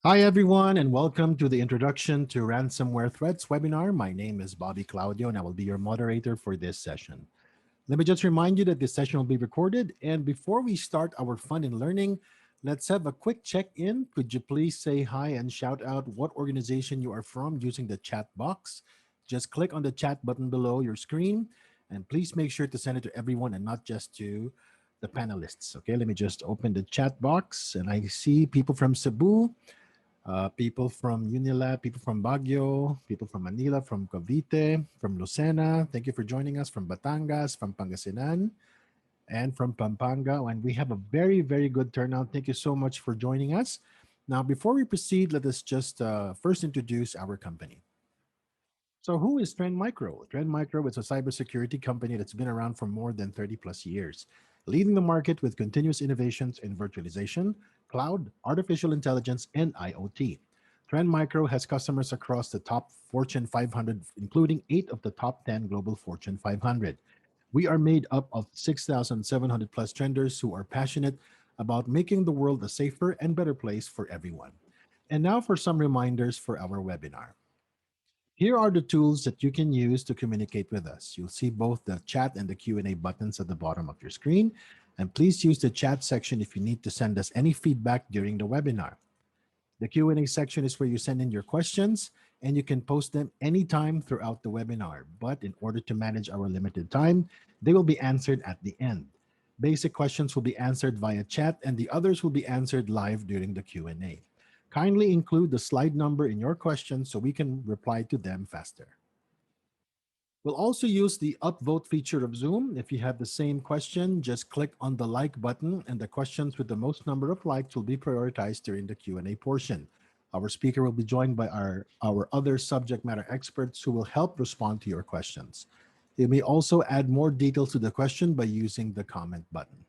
Hi, everyone, and welcome to the Introduction to Ransomware Threats webinar. My name is Bobby Claudio, and I will be your moderator for this session. Let me just remind you that this session will be recorded. And before we start our fun and learning, let's have a quick check-in. Could you please say hi and shout out what organization you are from using the chat box? Just click on the chat button below your screen, and please make sure to send it to everyone and not just to the panelists. Okay, let me just open the chat box, and I see people from Cebu, people from Unilab, people from Baguio, people from Manila, from Cavite, from Lucena. Thank you for joining us from Batangas, from Pangasinan, and from Pampanga. And we have a very, very good turnout. Thank you so much for joining us. Now, before we proceed, let us just first introduce our company. So who is Trend Micro? Trend Micro is a cybersecurity company that's been around for more than 30 plus years, leading the market with continuous innovations in virtualization, cloud, artificial intelligence, and IoT. Trend Micro has customers across the top Fortune 500, including 8 of the top 10 global Fortune 500. We are made up of 6,700 plus trenders who are passionate about making the world a safer and better place for everyone. And now for some reminders for our webinar. Here are the tools that you can use to communicate with us. You'll see both the chat and the Q&A buttons at the bottom of your screen. And please use the chat section if you need to send us any feedback during the webinar. The Q&A section is where you send in your questions, and you can post them anytime throughout the webinar. But in order to manage our limited time, they will be answered at the end. Basic questions will be answered via chat, and the others will be answered live during the Q&A. Kindly include the slide number in your question so we can reply to them faster. We'll also use the upvote feature of Zoom. If you have the same question, just click on the like button, and the questions with the most number of likes will be prioritized during the Q&A portion. Our speaker will be joined by our other subject matter experts who will help respond to your questions. You may also add more details to the question by using the comment button.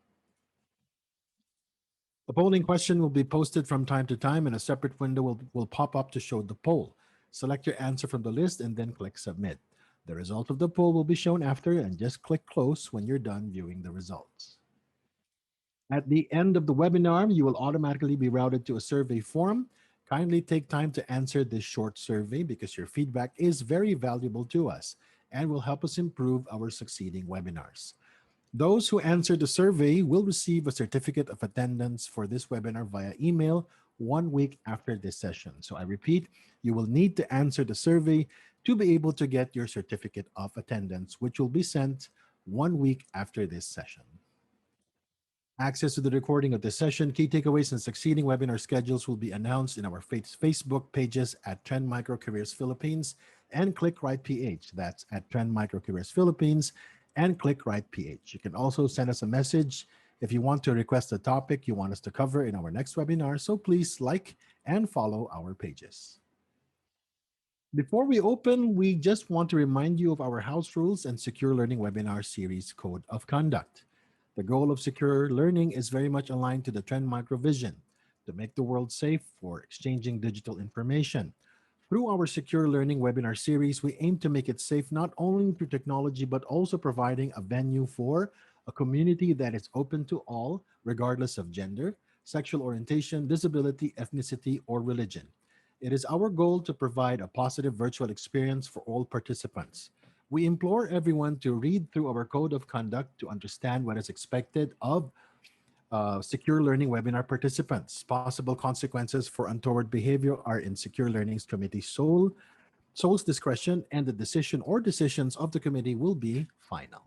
The polling question will be posted from time to time, and a separate window will pop up to show the poll. Select your answer from the list and then click submit. The result of the poll will be shown after, and just click close when you're done viewing the results. At the end of the webinar, you will automatically be routed to a survey form. Kindly take time to answer this short survey because your feedback is very valuable to us and will help us improve our succeeding webinars. Those who answer the survey will receive a certificate of attendance for this webinar via email 1 week after this session. So I repeat, you will need to answer the survey to be able to get your certificate of attendance, which will be sent 1 week after this session. Access to the recording of this session, key takeaways, and succeeding webinar schedules will be announced in our Facebook pages at Trend Micro Careers Philippines and Click Right PH. That's at Trend Micro Careers Philippines and Click Right PH. You can also send us a message if you want to request a topic you want us to cover in our next webinar. So please like and follow our pages. Before we open, we just want to remind you of our house rules and secure learning webinar series code of conduct. The goal of secure learning is very much aligned to the Trend Micro vision to make the world safe for exchanging digital information. Through our secure learning webinar series, we aim to make it safe not only through technology, but also providing a venue for a community that is open to all, regardless of gender, sexual orientation, disability, ethnicity, or religion. It is our goal to provide a positive virtual experience for all participants. We implore everyone to read through our code of conduct to understand what is expected of secure learning webinar participants. Possible consequences for untoward behavior are in Secure Learning's committee sole's discretion, and the decision or decisions of the committee will be final.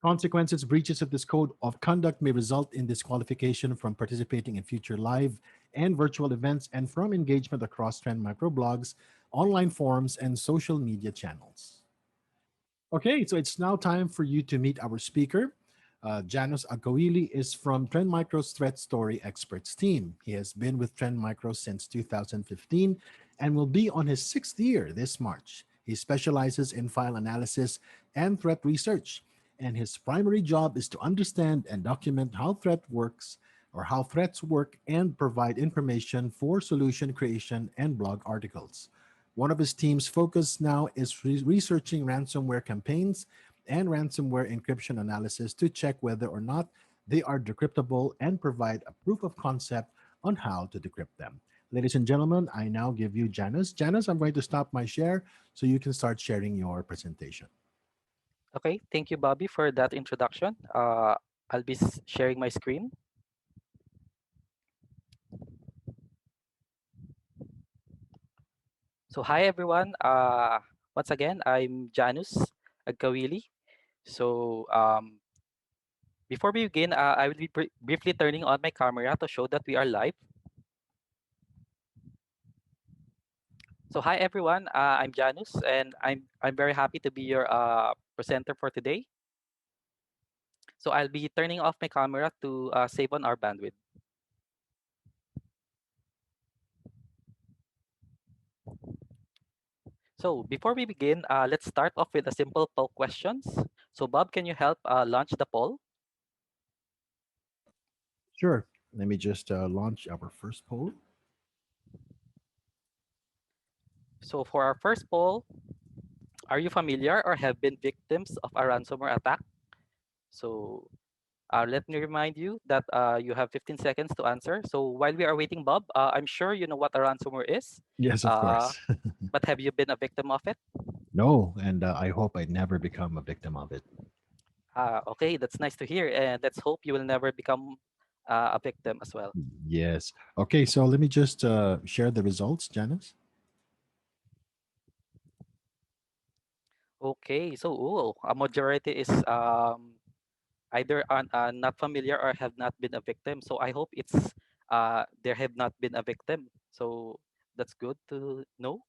Consequences, breaches of this code of conduct may result in disqualification from participating in future live and virtual events and from engagement across Trend microblogs, online forums, and social media channels. Okay, so it's now time for you to meet our speaker. Janus Agcaoili is from Trend Micro's Threat Story Experts team. He has been with Trend Micro since 2015 and will be on his 6th year this March. He specializes in file analysis and threat research, and his primary job is to understand and document how threats work and provide information for solution creation and blog articles. One of his team's focus now is researching ransomware campaigns and ransomware encryption analysis to check whether or not they are decryptable and provide a proof of concept on how to decrypt them. Ladies and gentlemen, I now give you Janus. Janus, I'm going to stop my share so you can start sharing your presentation. Okay, thank you, Bobby, for that introduction. I'll be sharing my screen. So, hi everyone. Once again, I'm Janus Agcaoili. So, before we begin, I will be briefly turning on my camera to show that we are live. So, hi everyone. I'm Janus, and I'm very happy to be your presenter for today. So, I'll be turning off my camera to save on our bandwidth. So, before we begin, let's start off with a simple poll questions. So, Bob, can you help launch the poll? Sure. Let me just launch our first poll. So, for our first poll, are you familiar or have been victims of a ransomware attack? So, let me remind you that you have 15 seconds to answer. So, while we are waiting, Bob, I'm sure you know what a ransomware is, Yes, of uh, course. but have you been a victim of it? No, and I hope I never become a victim of it. Okay, that's nice to hear, and let's hope you will never become a victim as well. Yes. Okay, so let me just share the results, Janice. Okay, so a majority is either not familiar or have not been a victim. So I hope it's there have not been a victim. So that's good to know.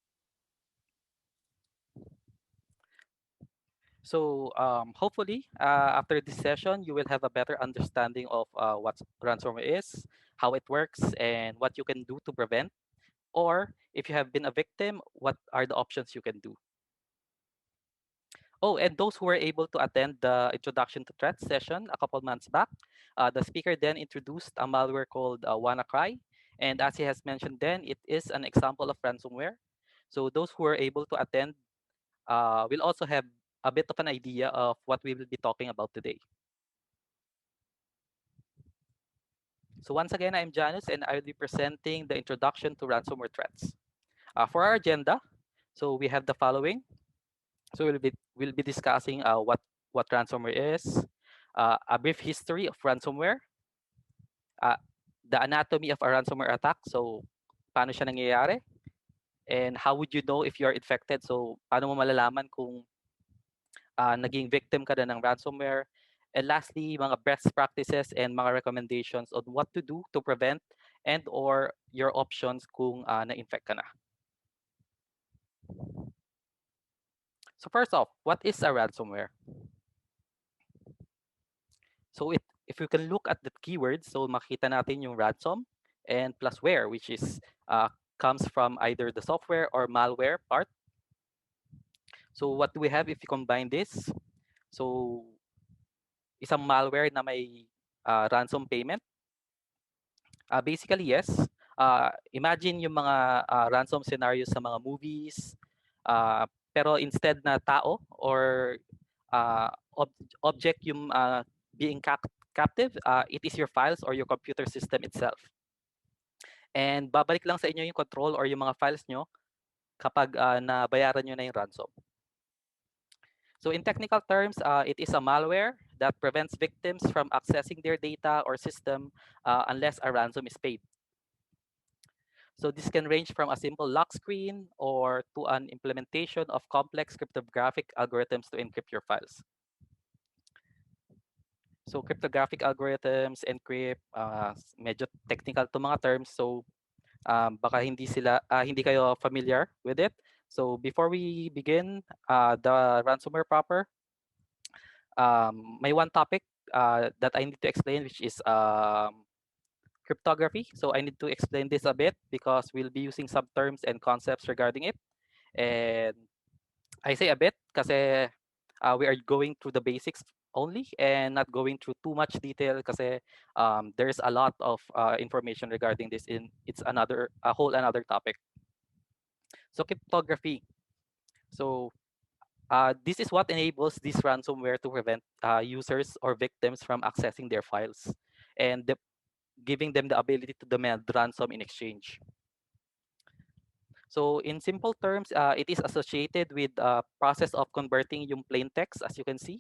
So hopefully after this session, you will have a better understanding of what ransomware is, how it works, and what you can do to prevent. Or if you have been a victim, what are the options you can do? Oh, and those who were able to attend the Introduction to Threats session a couple months back, the speaker then introduced a malware called WannaCry. And as he has mentioned then, it is an example of ransomware. So those who were able to attend will also have a bit of an idea of what we will be talking about today. So once again, I'm Janus, and I will be presenting the Introduction to Ransomware Threats. For our agenda, so we have the following. So we'll be discussing what ransomware is, a brief history of ransomware, uh, the anatomy of a ransomware attack. So paano siya nangyayari, and how would you know if you are infected? So paano mo malalaman kung naging victim ka na ng ransomware? And lastly, mga best practices and mga recommendations on what to do to prevent and or your options kung na-infect ka na. So first off, what is a ransomware? So if we can look at the keywords, so makita natin yung ransom and plus ware, which is comes from either the software or malware part. So what do we have if you combine this? So isang malware na may ransom payment. Basically, yes. Imagine yung mga ransom scenarios sa mga movies. Pero instead na tao or object yung being captive, it is your files or your computer system itself. And babalik lang sa inyo yung control or yung mga files nyo kapag nabayaran nyo na yung ransom. So in technical terms, it is a malware that prevents victims from accessing their data or system unless a ransom is paid. So this can range from a simple lock screen or to an implementation of complex cryptographic algorithms to encrypt your files. So cryptographic algorithms, encrypt, medyo technical to mga terms. So baka hindi kayo familiar with it. So before we begin the ransomware proper, may one topic that I need to explain, which is cryptography. So I need to explain this a bit because we'll be using some terms and concepts regarding it. And I say a bit kasi we are going through the basics only and not going through too much detail kasi there's a lot of information regarding this in it's a whole another topic. So cryptography. So this is what enables this ransomware to prevent users or victims from accessing their files. And giving them the ability to demand ransom in exchange. So in simple terms, it is associated with process of converting yung plain text, as you can see,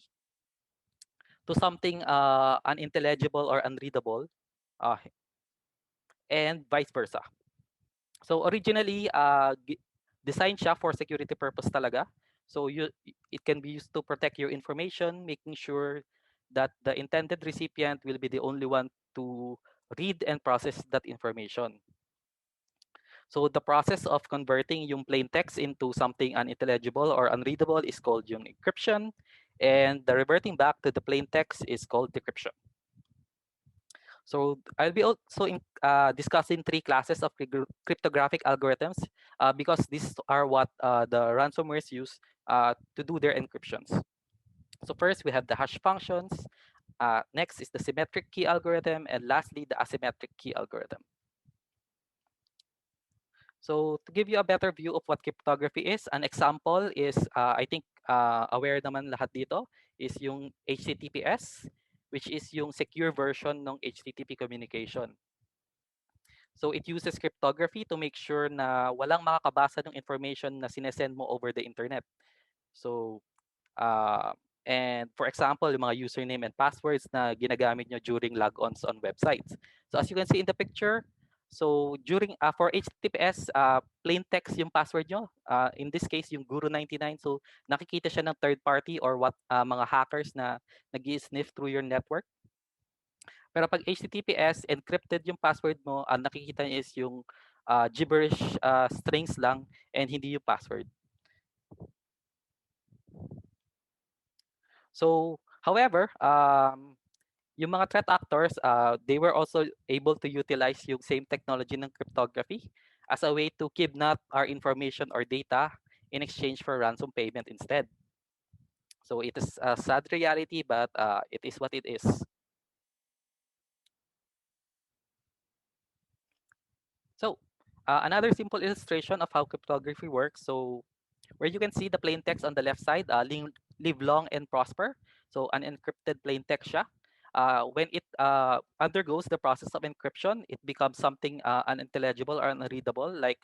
to something unintelligible or unreadable, uh, and vice versa. So originally, designed siya for security purpose talaga. So it can be used to protect your information, making sure that the intended recipient will be the only one to read and process that information. So the process of converting yung plain text into something unintelligible or unreadable is called yung encryption, and the reverting back to the plain text is called decryption. So I'll be also discussing three classes of cryptographic algorithms because these are what the ransomwares use to do their encryptions. So first we have the hash functions. Next is the symmetric key algorithm, and lastly the asymmetric key algorithm. So to give you a better view of what cryptography is, an example is, I think aware naman lahat dito, is yung HTTPS, which is yung secure version ng HTTP communication. So it uses cryptography to make sure na walang makakabasa ng information na sinesend mo over the internet. So, uh, and for example, yung mga username and passwords na ginagamit nyo during logons on websites. So as you can see in the picture, so during for HTTPS, plain text yung password nyo. In this case, yung Guru99. So nakikita siya ng third party or what mga hackers na nag-sniff through your network. Pero pag HTTPS, encrypted yung password mo, ang nakikita niya is yung gibberish strings lang and hindi yung password. So, however, yung mga threat actors, they were also able to utilize yung same technology ng cryptography as a way to kidnap our information or data in exchange for ransom payment instead. So it is a sad reality, but it is what it is. So another simple illustration of how cryptography works. So where you can see the plain text on the left side, live long and prosper. So an encrypted plain text siya. When it undergoes the process of encryption, it becomes something unintelligible or unreadable, like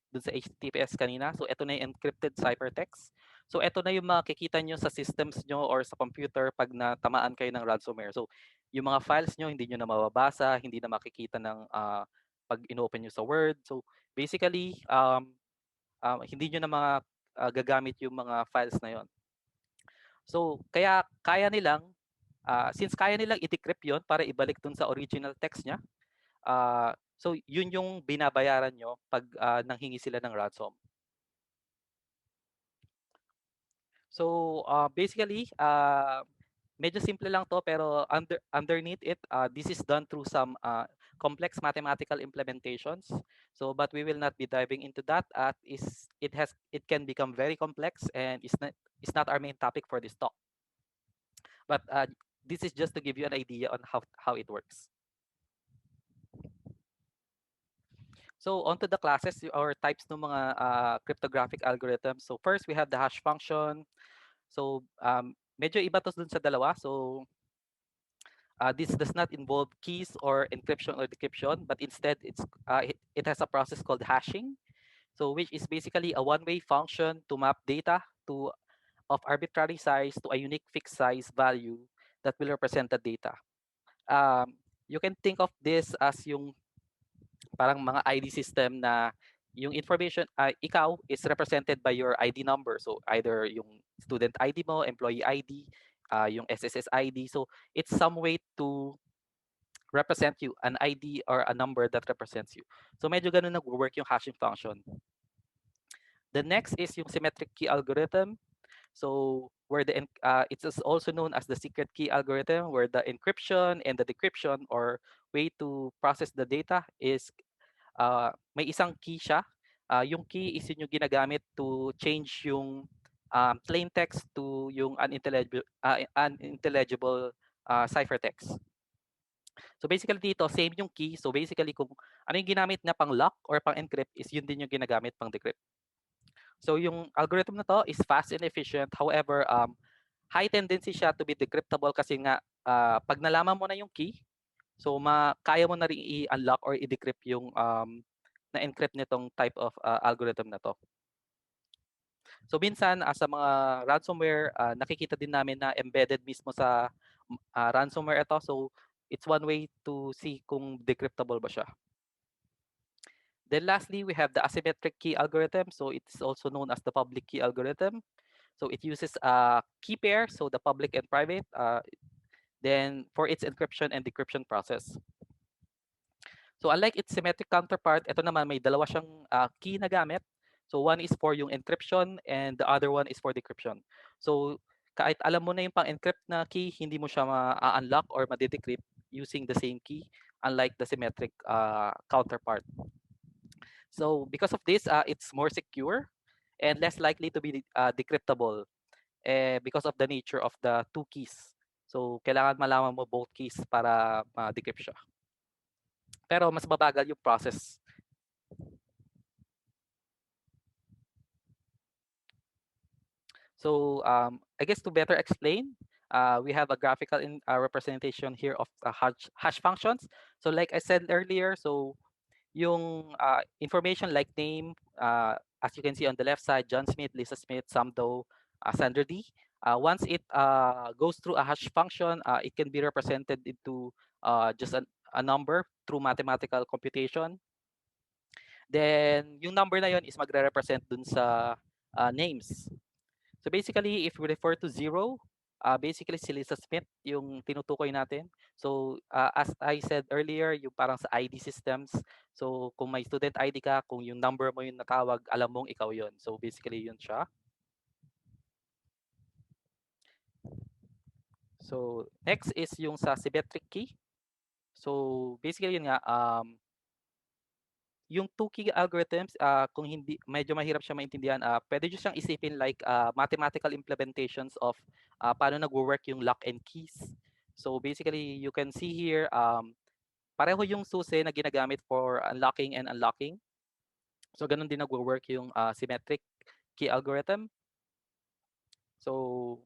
dun sa HTTPS kanina. So ito na yung encrypted ciphertext. So ito na yung makikita nyo sa systems nyo or sa computer pag natamaan kayo ng ransomware. So yung mga files nyo, hindi nyo na mababasa, hindi na makikita ng pag inopen nyo sa Word. So basically, hindi nyo na gagamit yung mga files na yon. So kaya kaya nilang, since kaya nilang i-decrypt yon para ibalik dun sa original text niya, so yun yung binabayaran nyo pag nanghingi sila ng ransom. So basically, medyo simple lang to, pero underneath it, this is done through some complex mathematical implementations. So but we will not be diving into that. It can become very complex, and it's not our main topic for this talk. But this is just to give you an idea on how it works. So onto the classes or types ng mga cryptographic algorithms. So first we have the hash function. So medyo iba to dun sa dalawa. So this does not involve keys or encryption or decryption, but instead it has a process called hashing. So which is basically a one-way function to map data to of arbitrary size to a unique fixed size value that will represent the data. You can think of this as yung parang mga ID system na yung information, ikaw is represented by your ID number. So either yung student ID mo, employee ID, yung SSS ID. So it's some way to represent you, an ID or a number that represents you. So medyo ganun nag-work yung hashing function. The next is yung symmetric key algorithm. So where it is also known as the secret key algorithm, where the encryption and the decryption or way to process the data is may isang key siya. Yung key is yun yung ginagamit to change yung plain text to yung unintelligible ciphertext. So basically dito, same yung key. So basically kung ano yung ginamit na pang lock or pang encrypt is yun din yung ginagamit pang decrypt. So yung algorithm na to is fast and efficient. However, high tendency siya to be decryptable kasi nga pag nalaman mo na yung key, So kaya mo na rin i-unlock or i-decrypt yung na-encrypt nitong type of algorithm na to. So minsan sa mga ransomware, nakikita din namin na embedded mismo sa ransomware ito. So it's one way to see kung decryptable ba siya. Then lastly, we have the asymmetric key algorithm. So it's also known as the public key algorithm. So it uses a key pair, so the public and private, then for its encryption and decryption process. So unlike its symmetric counterpart, ito naman may dalawa siyang key na gamit. So one is for yung encryption and the other one is for decryption. So kahit alam mo na yung pang-encrypt na key, hindi mo siya ma-unlock or ma-decrypt using the same key, unlike the symmetric counterpart. So because of this, it's more secure and less likely to be decryptable because of the nature of the two keys. So kailangan malaman mo both keys para ma-decrypt siya. Pero mas mabagal yung process. So I guess to better explain, we have a graphical representation here of hash functions. So like I said earlier, so yung information like name, as you can see on the left side, John Smith, Lisa Smith, Sam Doe, Sandra D. Once it goes through a hash function, it can be represented into just a number through mathematical computation. Then yung number na yon is magre-represent dun sa names. So basically, if we refer to zero, basically si Lisa Smith yung tinutukoy natin. So as I said earlier, yung parang sa ID systems. So kung may student ID ka, kung yung number mo yung natawag, alam mong ikaw yon. So basically yun siya. So next is yung sa symmetric key. So basically yun nga, yung two key algorithms, kung hindi, medyo mahirap siya maintindihan, pwede nyo siyang isipin like mathematical implementations of paano nagwo-work yung lock and keys. So basically, you can see here, pareho yung susi na ginagamit for unlocking and unlocking. So ganun din nagwo-work yung symmetric key algorithm. So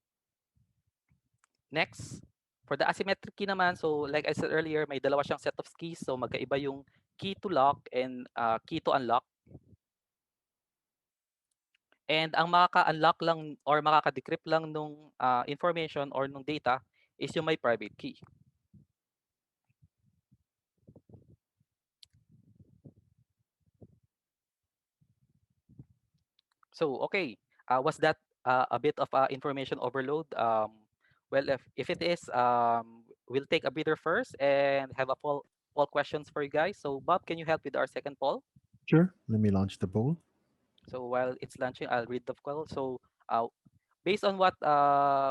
next, for the asymmetric key naman, so like I said earlier, may dalawa siyang set of keys. So magkaiba yung key to lock and key to unlock. And ang makaka-unlock lang or makaka-decrypt lang nung information or nung data is yung may private key. So, okay. Was that a bit of information overload? Well, if it is, we'll take a breather first and have a poll questions for you guys. So, Bob, can you help with our second poll? Sure. Let me launch the poll. So, while it's launching, I'll read the poll. So, based on what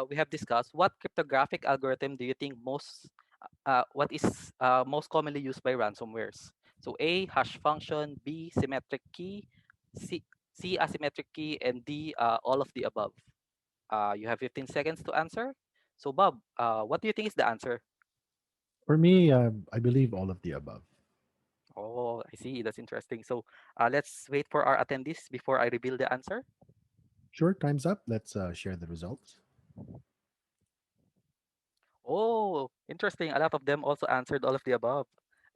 we have discussed, what cryptographic algorithm do you think what is most commonly used by ransomwares? So A, hash function, B, symmetric key, C asymmetric key, and D, all of the above. You have 15 seconds to answer. So Bob, what do you think is the answer? For me, I believe all of the above. Oh, I see. That's interesting. So let's wait for our attendees before I reveal the answer. Sure, time's up. Let's share the results. Oh, interesting. A lot of them also answered all of the above.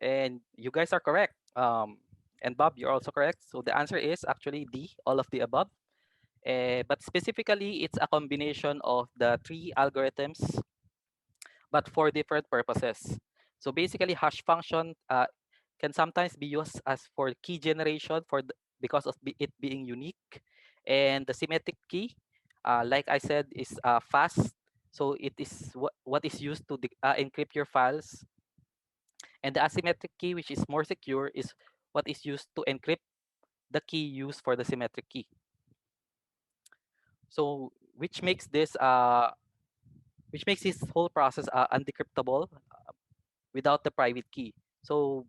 And you guys are correct. And Bob, you're also correct. So the answer is actually D, all of the above. But specifically, it's a combination of the three algorithms, but for different purposes. So basically, hash function can sometimes be used as for key generation because of it being unique. And the symmetric key, like I said, is fast. So it is what is used to encrypt your files. And the asymmetric key, which is more secure, is what is used to encrypt the key used for the symmetric key. So which makes this whole process undecryptable without the private key. So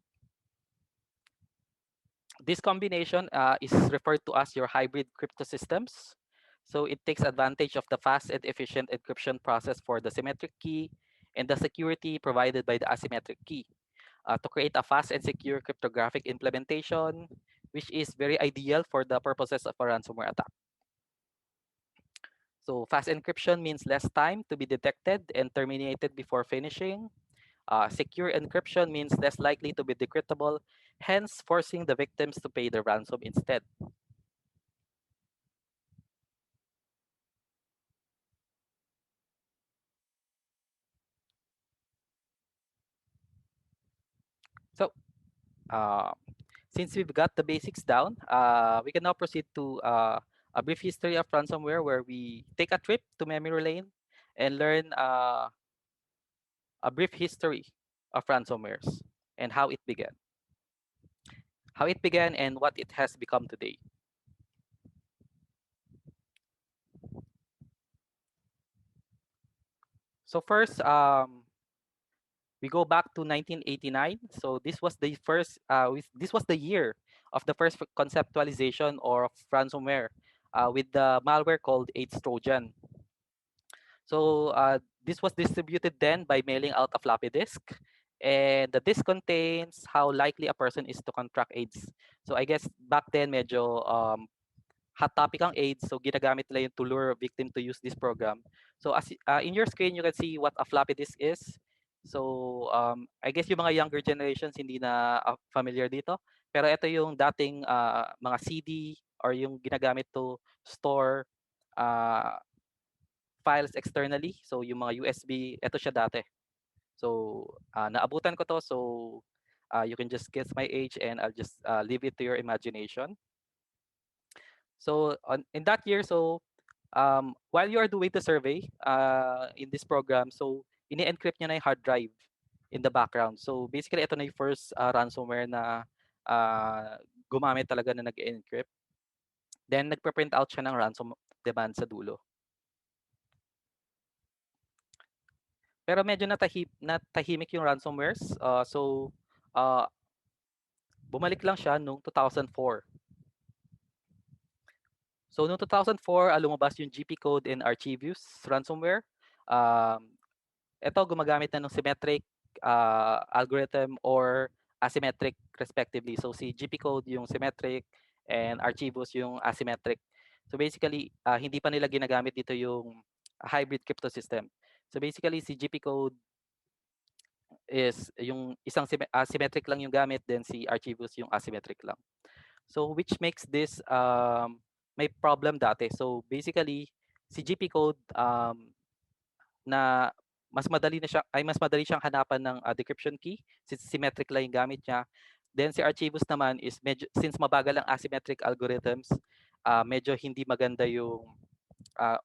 this combination is referred to as your hybrid crypto systems. So it takes advantage of the fast and efficient encryption process for the symmetric key and the security provided by the asymmetric key to create a fast and secure cryptographic implementation, which is very ideal for the purposes of a ransomware attack. So fast encryption means less time to be detected and terminated before finishing. Secure encryption means less likely to be decryptable, hence forcing the victims to pay the ransom instead. So, uh, since we've got the basics down, we can now proceed to a brief history of ransomware where we take a trip to memory lane and learn a brief history of ransomwares and how it began and what it has become today. So first, we go back to 1989. So this was the year of the first conceptualization of ransomware with the malware called AIDS Trojan. So this was distributed then by mailing out a floppy disk. And the disk contains how likely a person is to contract AIDS. So I guess back then medyo hot topic ang AIDS, so ginagamit nila yun to lure victim to use this program. So in your screen, you can see what a floppy disk is. So I guess yung mga younger generations hindi na familiar dito. Pero ito yung dating mga CD or yung ginagamit to store uh, files externally. So yung mga USB, ito siya dati. So naabutan ko to, so you can just guess my age and I'll just leave it to your imagination. So in that year, so while you are doing the survey in this program, so ini-encrypt niya na yung hard drive in the background. So basically, ito na yung first ransomware na gumamit talaga na nag-encrypt. Then nagpe-print out siya ng ransom demand sa dulo. Pero medyo natahimik yung ransomwares. So bumalik lang siya noong 2004. So noong 2004, lumabas yung GP code and Archivius ransomware. Um, Ito gumagamit na ng symmetric algorithm or asymmetric respectively. So si GP code yung symmetric and Archivos yung asymmetric. So basically, hindi pa nila ginagamit dito yung hybrid crypto system. So basically, si GP code is yung isang symmetric lang yung gamit, then si Archivos yung asymmetric lang. So which makes this may problem dati. So basically, si GP code na mas madali siyang hanapan ng decryption key since symmetric lang yung gamit niya. Then si Archivos naman is medyo since mabagal ang asymmetric algorithms, medyo hindi maganda yung uh,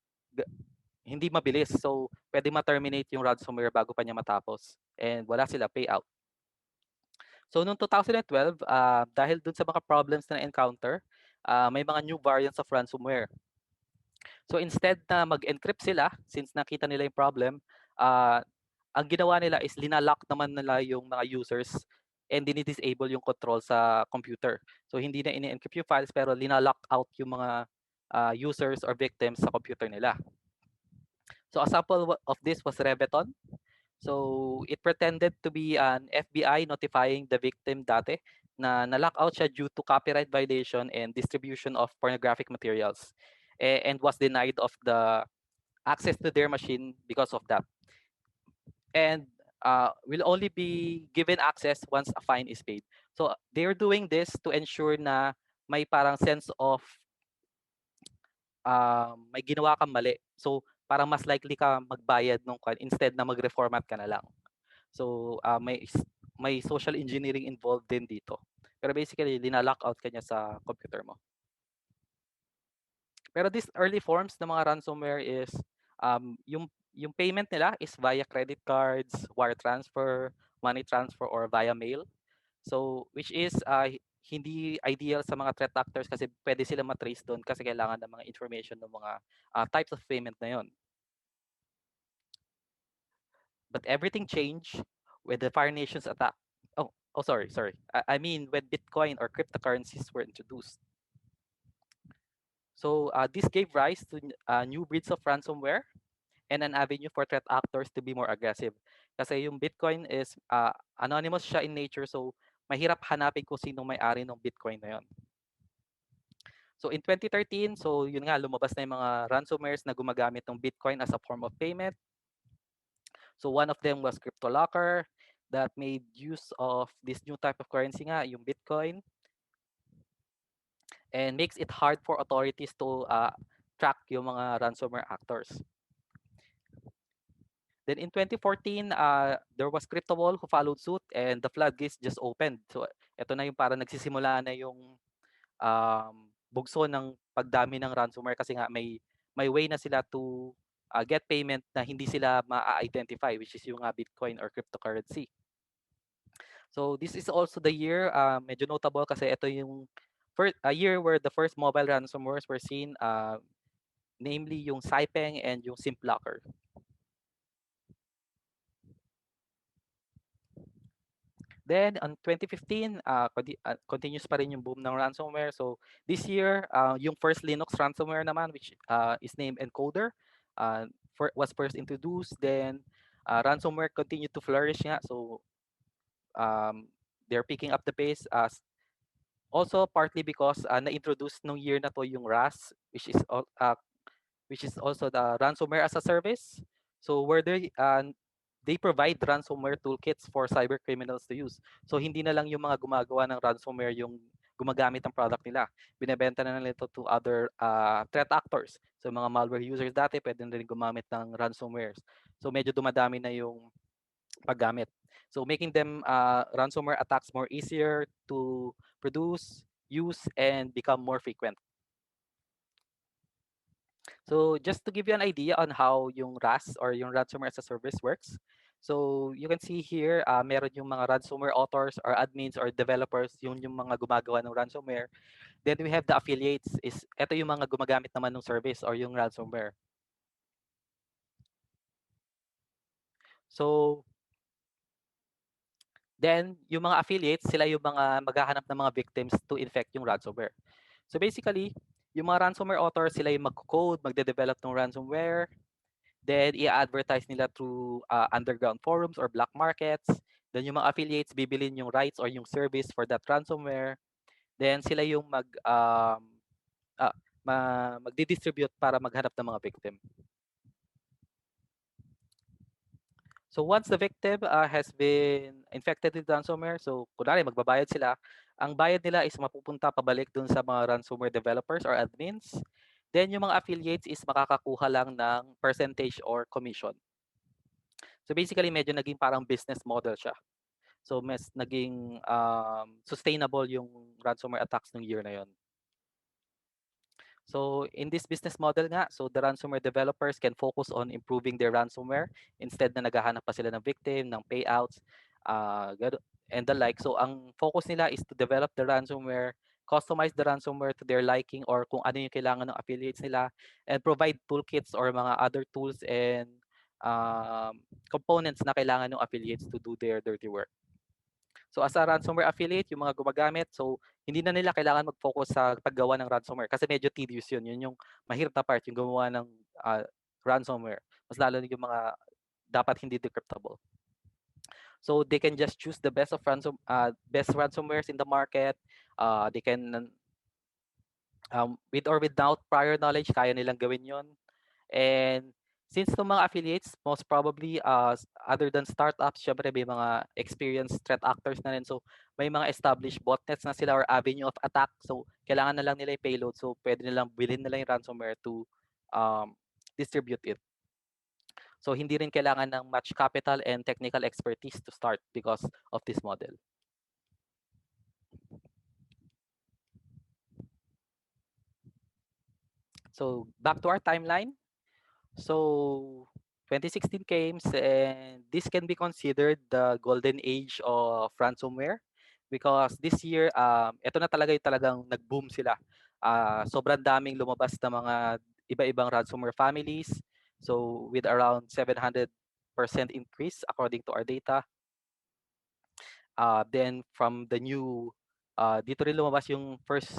hindi mabilis. So pwede ma-terminate yung ransomware bago pa niya matapos and wala sila payout. So noong 2012, dahil dun sa mga problems na encounter, may mga new variants of ransomware. So instead na mag-encrypt sila, since nakita nila yung problem, ang ginawa nila is linalock naman nila yung mga users and dinidisable yung control sa computer. So hindi na ini-encrypt yung files pero linalock out yung mga users or victims sa computer nila. So a sample of this was Reveton. So it pretended to be an FBI notifying the victim dati na na-lock out siya due to copyright violation and distribution of pornographic materials and was denied of the access to their machine because of that. And will only be given access once a fine is paid. So they're doing this to ensure na may parang sense of may ginawa kang mali. So parang mas likely ka magbayad nung instead na mag-reformat ka na lang. So may social engineering involved din dito. Pero basically, lina-lockout ka niya sa computer mo. Pero these early forms ng mga ransomware is yung payment nila is via credit cards, wire transfer, money transfer, or via mail. So which is hindi ideal sa mga threat actors kasi pwede sila matrace doon kasi kailangan ng mga information ng mga types of payment na yon. But everything changed with the Fire Nations attack. Sorry. I mean when Bitcoin or cryptocurrencies were introduced. So this gave rise to new breeds of ransomware and an avenue for threat actors to be more aggressive. Kasi yung Bitcoin is anonymous siya in nature, so mahirap hanapin kung sino may-ari ng Bitcoin na yon. So in 2013, so yun nga, lumabas na yung mga ransomwares na gumagamit ng Bitcoin as a form of payment. So one of them was CryptoLocker. that made use of this new type of currency nga, yung Bitcoin, and makes it hard for authorities to track yung mga ransomware actors. Then in 2014, there was Cryptowall who followed suit and the floodgates just opened. So ito na yung parang nagsisimula na yung bugso ng pagdami ng ransomware kasi nga may way na sila to get payment na hindi sila ma-identify, which is yung Bitcoin or cryptocurrency. So this is also the year, medyo notable kasi ito yung first a year where the first mobile ransomwares were seen, namely yung Saipeng and yung SimpLocker. Then on 2015, continues pa rin yung boom ng ransomware. So this year, yung first Linux ransomware naman, which is named Encoder, was first introduced. Then ransomware continued to flourish nga. So they're picking up the pace. Also partly because na-introduce nung year na to yung RAS, which is also the ransomware as a service. So where they provide ransomware toolkits for cyber criminals to use. So hindi na lang yung mga gumagawa ng ransomware yung gumagamit ng product nila. Binebenta na nila ito to other threat actors. So mga malware users dati pwede na rin gumamit ng ransomwares. So medyo dumadami na yung paggamit. So making them ransomware attacks more easier to produce, use, and become more frequent. So just to give you an idea on how yung RAS or yung ransomware as a service works. So you can see here, meron yung mga ransomware authors or admins or developers, yung mga gumagawa ng ransomware. Then we have the affiliates, ito yung mga gumagamit naman ng service or yung ransomware. So then yung mga affiliates, sila yung mga maghahanap ng mga victims to infect yung ransomware. So basically, yung mga ransomware authors, sila yung mag-code, magde-develop ng ransomware. Then i-advertise nila through underground forums or black markets. Then yung mga affiliates bibilin yung rights or yung service for that ransomware. Then sila yung magdi-distribute para maghanap ng mga victim. So once the victim has been infected with ransomware, so kunwari magbabayad sila, ang bayad nila is mapupunta pabalik dun sa mga ransomware developers or admins. Then yung mga affiliates is makakakuha lang ng percentage or commission. So basically, medyo naging parang business model siya. So mas naging sustainable yung ransomware attacks ng year na yon. So in this business model nga, so the ransomware developers can focus on improving their ransomware instead na naghahanap pa sila ng victim, ng payouts, and the like. So ang focus nila is to develop the ransomware, customize the ransomware to their liking or kung ano yung kailangan ng affiliates nila, and provide toolkits or mga other tools and components na kailangan ng affiliates to do their dirty work. So as a ransomware affiliate, yung mga gumagamit, so hindi na nila kailangan mag-focus sa paggawa ng ransomware kasi medyo tedious yun. Yun yung mahirap na part, yung gumawa ng ransomware. Mas lalo yung mga dapat hindi decryptable. So they can just choose the best of best ransomwares in the market. They can with or without prior knowledge, kaya nilang gawin yon. And since itong mga affiliates, most probably, other than startups, syempre may mga experienced threat actors na rin. So, may mga established botnets na sila or avenue of attack. So, kailangan na lang nila yung payload. So, pwede nilang bilhin nila yung ransomware to distribute it. So, hindi rin kailangan ng much capital and technical expertise to start because of this model. So, back to our timeline. So 2016 came and this can be considered the golden age of ransomware because this year, ito na talaga yung talagang nag-boom sila. Sobrang daming lumabas na mga iba-ibang ransomware families. So with around 700% increase according to our data. Then from the new, dito rin lumabas yung first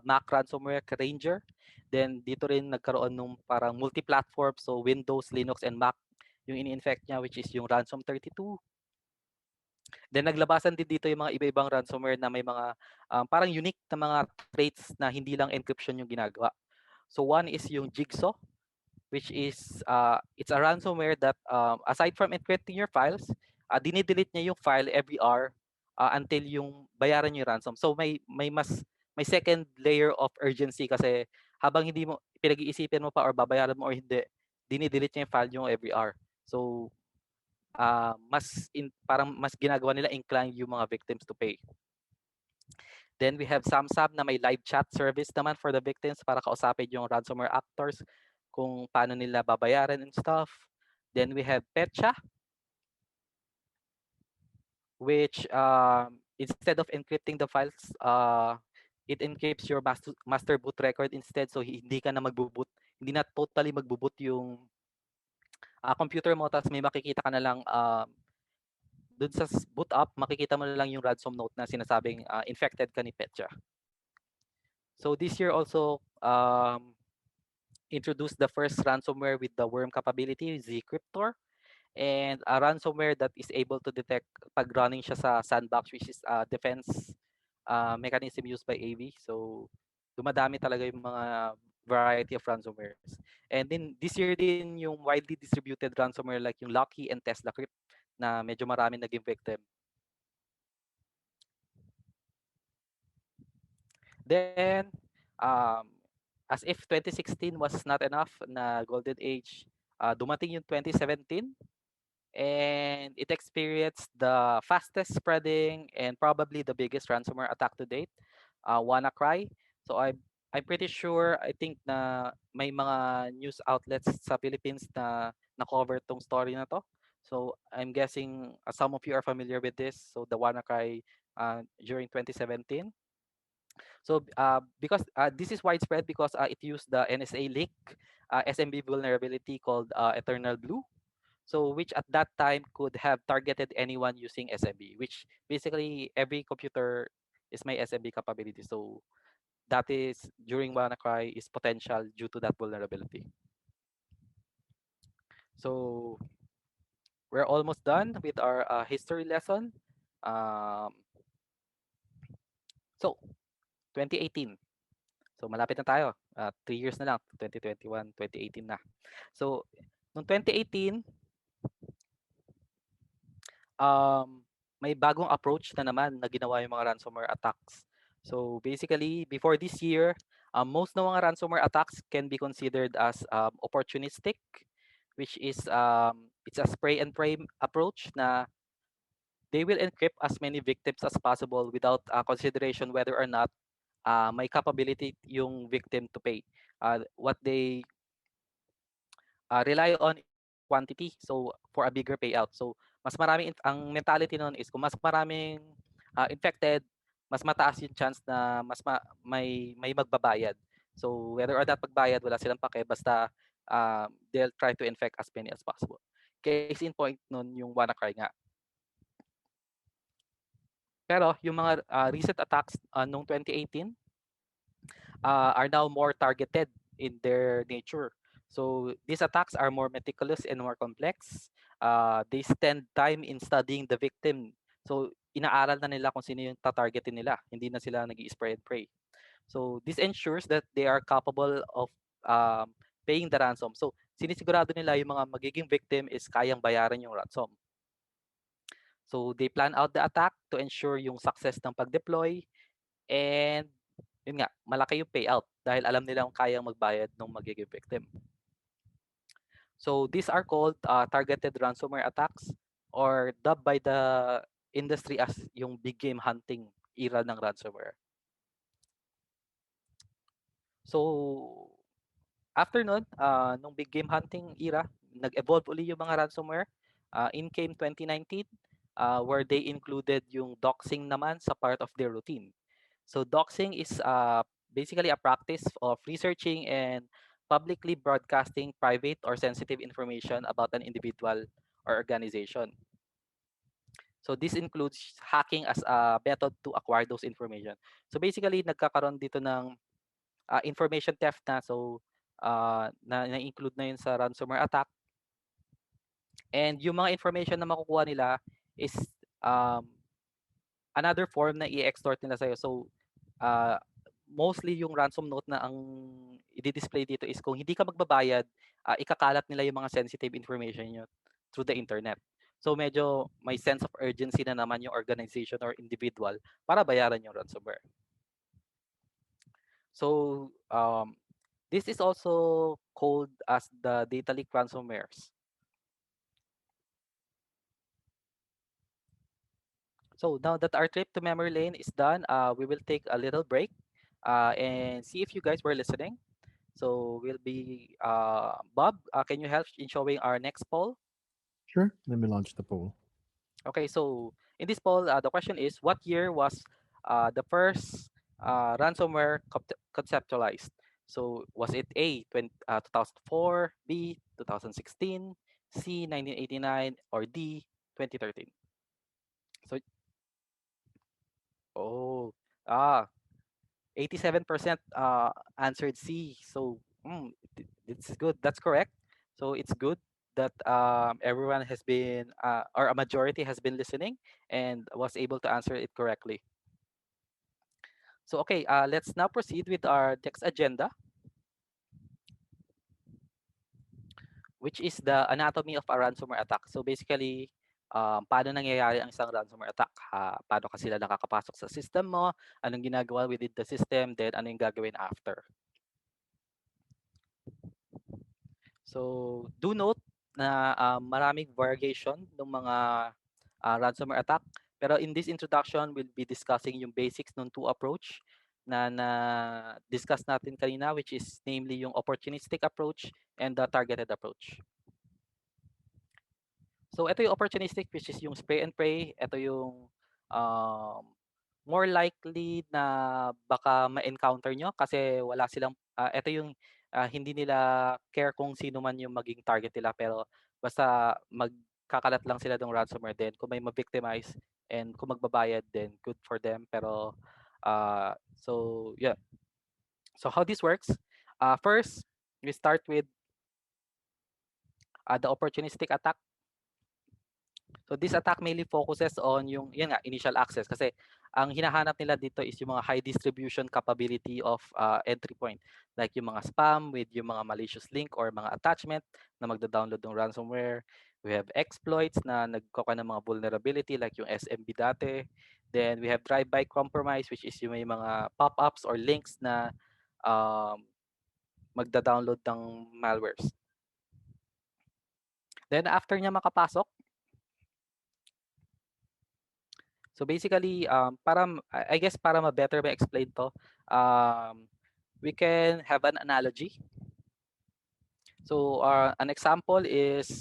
Mac ransomware, Ranger. Then dito rin nagkaroon ng parang multi-platform, so Windows, Linux, and Mac yung ini-infect niya, which is yung Ransom 32. Then naglabasan din dito yung mga iba-ibang ransomware na may mga parang unique na mga traits na hindi lang encryption yung ginagawa. So one is yung Jigsaw, which is it's a ransomware that aside from encrypting your files, dinidelete niya yung file every hour until yung bayaran niyo yung ransom. So may second layer of urgency kasi habang hindi mo pinag-iisipin mo pa or babayaran mo or hindi, dinidelete niya yung file niyo every hour. So parang mas ginagawa nila inclined yung mga victims to pay. Then we have SamSam na may live chat service naman for the victims para kausapin yung ransomware actors kung paano nila babayaran and stuff. Then we have Petya, which instead of encrypting the files, it encrypts your master boot record instead. So hindi ka na magbo-boot, hindi na totally magbo-boot yung computer mo, tapos may makikita ka na lang dun sa boot up, makikita mo na lang yung ransom note na sinasabing infected ka ni Petya. So this year also introduced the first ransomware with the worm capability, Zcryptor, and a ransomware that is able to detect pag running siya sa sandbox, which is defense mechanism used by AV. So dumadami talaga yung mga variety of ransomwares. And then this year din yung widely distributed ransomware like yung Lucky and Tesla Crypt na medyo marami naging victim. Then as if 2016 was not enough na golden age, dumating yung 2017 and it experienced the fastest spreading and probably the biggest ransomware attack to date, WannaCry. So I'm pretty sure, I think na may mga news outlets sa Philippines na cover tong story na to. So I'm guessing some of you are familiar with this. So the WannaCry during 2017. So because this is widespread because it used the NSA leak SMB vulnerability called Eternal Blue. So which at that time could have targeted anyone using SMB, which basically every computer is my SMB capability. So that is during WannaCry is potential due to that vulnerability. So we're almost done with our history lesson. Um, so 2018. So malapit na tayo. 3 years na lang, 2021, 2018 na. So noong 2018, may bagong approach na naman na ginawa yung mga ransomware attacks. So basically, before this year, most ng mga ransomware attacks can be considered as opportunistic, which is it's a spray and pray approach na they will encrypt as many victims as possible without consideration whether or not may capability yung victim to pay. What they rely on quantity, so for a bigger payout. So mas maraming ang mentality noon is kung mas maraming infected, mas mataas yung chance na may magbabayad. So whether or not magbayad, wala silang pake, basta they'll try to infect as many as possible. Case in point noon yung WannaCry nga. Pero yung mga recent attacks noong 2018 are now more targeted in their nature. So these attacks are more meticulous and more complex. They spend time in studying the victim. So inaaral na nila kung sino yung tatargetin nila. Hindi na sila nag-i-spray and pray. So this ensures that they are capable of paying the ransom. So sinisigurado nila yung mga magiging victim is kayang bayaran yung ransom. So they plan out the attack to ensure yung success ng pag-deploy, and yun nga, malaki yung payout dahil alam nilang kayang magbayad ng magiging victim. So these are called targeted ransomware attacks or dubbed by the industry as yung big game hunting era ng ransomware. So after nun, nung big game hunting era, nag-evolve uli yung mga ransomware. In came 2019, where they included yung doxing naman sa part of their routine. So doxing is basically a practice of researching and publicly broadcasting private or sensitive information about an individual or organization. So this includes hacking as a method to acquire those information. So basically, nagkakaroon dito ng information theft na. So na-include na yun sa ransomware attack. And yung mga information na makukuha nila is um, another form na i-extort nila sa'yo. So mostly yung ransom note na ang i-display dito is kung hindi ka magbabayad, ikakalat nila yung mga sensitive information nyo through the internet. So medyo may sense of urgency na naman yung organization or individual para bayaran yung ransomware. So this is also called as the data leak ransomwares. So now that our trip to memory lane is done, we will take a little break and see if you guys were listening. So we'll be Bob. Can you help in showing our next poll? Sure. Let me launch the poll. Okay, so in this poll, the question is, what year was the first ransomware conceptualized? So was it A, 2004, B, 2016, C, 1989, or D, 2013? So, oh, ah, 87% answered C. So, it's good. That's correct. So it's good that everyone has been, or a majority has been listening and was able to answer it correctly. So, okay, let's now proceed with our next agenda, which is the anatomy of a ransomware attack. So basically, paano nangyayari ang isang ransomware attack? Paano ka sila nakakapasok sa system mo? Anong ginagawa within the system? Then ano yung gagawin after? So do note na maraming variation ng mga ransomware attack. Pero in this introduction, we'll be discussing yung basics ng two approach na discuss natin kanina, which is namely yung opportunistic approach and the targeted approach. So ito yung opportunistic, which is yung spray and pray. Ito yung um, more likely na baka ma-encounter nyo kasi wala silang, ito yung hindi nila care kung sino man yung maging target nila, pero basta magkakalat lang sila ng ransomware din. Kung may ma-victimize and kung magbabayad din, good for them. Pero so yeah. So how this works? First, we start with the opportunistic attack. So this attack mainly focuses on yung yun nga, initial access, kasi ang hinahanap nila dito is yung mga high distribution capability of entry point, like yung mga spam with yung mga malicious link or mga attachment na magda-download ng ransomware. We have exploits na nagkuha ng mga vulnerability like yung SMB dati. Then we have drive-by compromise, which is yung may mga pop-ups or links na um, magda-download ng malwares. Then after niya makapasok, so basically, I guess para ma-better ma-explain to, we can have an analogy. So an example is,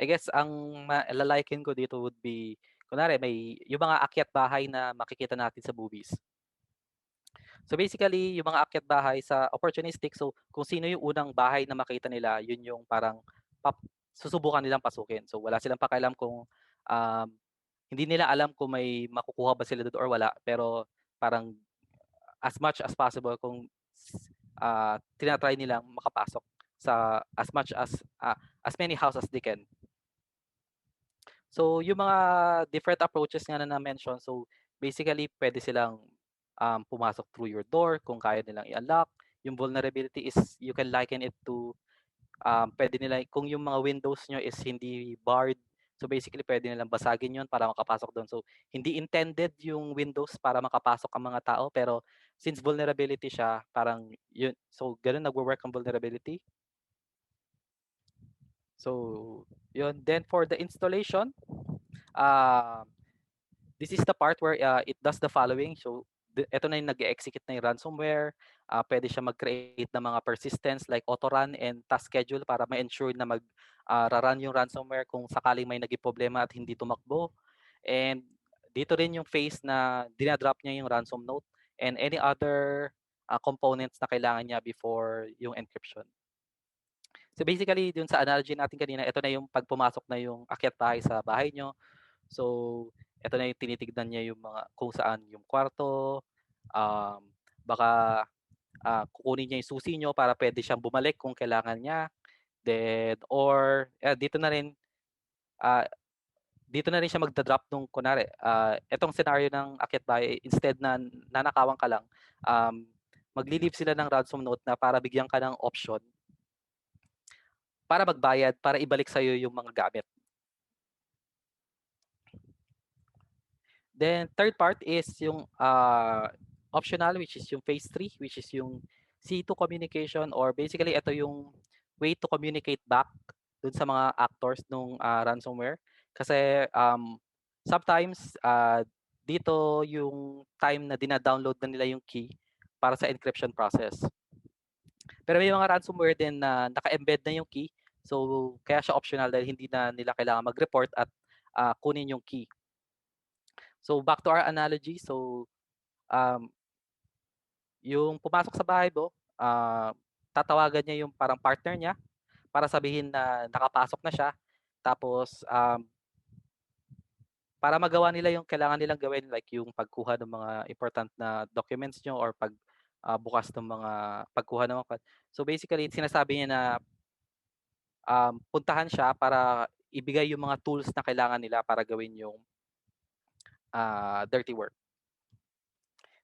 I guess ang malalakin ko dito would be, kunwari may yung mga akyat bahay na makikita natin sa movies. So basically, yung mga akyat bahay sa opportunistic, so kung sino yung unang bahay na makita nila, yun yung parang susubukan nilang pasukin. So wala silang pakialam kung hindi nila alam kung may makukuha ba sila doon or wala, pero parang as much as possible kung tinatry nilang makapasok sa as many houses as they can. So yung mga different approaches nga na na-mention, so basically pwede silang pumasok through your door kung kaya nilang i-unlock. Yung vulnerability is you can liken it to pwede nila kung yung mga windows nyo is hindi barred, so basically pwede nilang basagin yun para makapasok doon. So hindi intended yung windows para makapasok ang mga tao, pero since vulnerability siya, parang yun, so ganun nagwo-work ang vulnerability. So yun, then for the installation, this is the part where it does the following. So ito na yung nag-execute na yung ransomware. Pwede siya mag-create ng mga persistence like auto-run and task schedule para ma-ensure na mag-run yung ransomware kung sakaling may naging problema at hindi tumakbo. And dito rin yung phase na dinadrop niya yung ransom note and any other components na kailangan niya before yung encryption. So basically, dun sa analogy natin kanina, ito na yung pagpumasok na yung akyat bahay sa bahay nyo. So ito na yung tinitignan niya yung mga kung saan yung kwarto, um, baka kukunin niya yung susi niyo para pwede siyang bumalik kung kailangan niya. Then or uh, dito na rin siya magda-drop nung kunwari, etong scenario ng akyat bahay, instead na nanakawan ka lang, magli-leave sila ng ransom note na para bigyan ka ng option para magbayad para ibalik sa iyo yung mga gamit. Then third part is yung optional, which is yung phase 3, which is yung C2 communication, or basically ito yung way to communicate back dun sa mga actors nung ransomware. Kasi sometimes dito yung time na dina-download na nila yung key para sa encryption process. Pero may mga ransomware din na naka-embed na yung key. So kaya siya optional dahil hindi na nila kailangan mag-report at kunin yung key. So back to our analogy. So um, yung pumasok sa bahay mo, tatawagan niya yung parang partner niya para sabihin na nakapasok na siya. Tapos para magawa nila yung kailangan nilang gawin, like yung pagkuha ng mga important na documents nyo, or bukas ng mga pagkuha ng mga. So basically sinasabi niya na puntahan siya para ibigay yung mga tools na kailangan nila para gawin yung dirty work.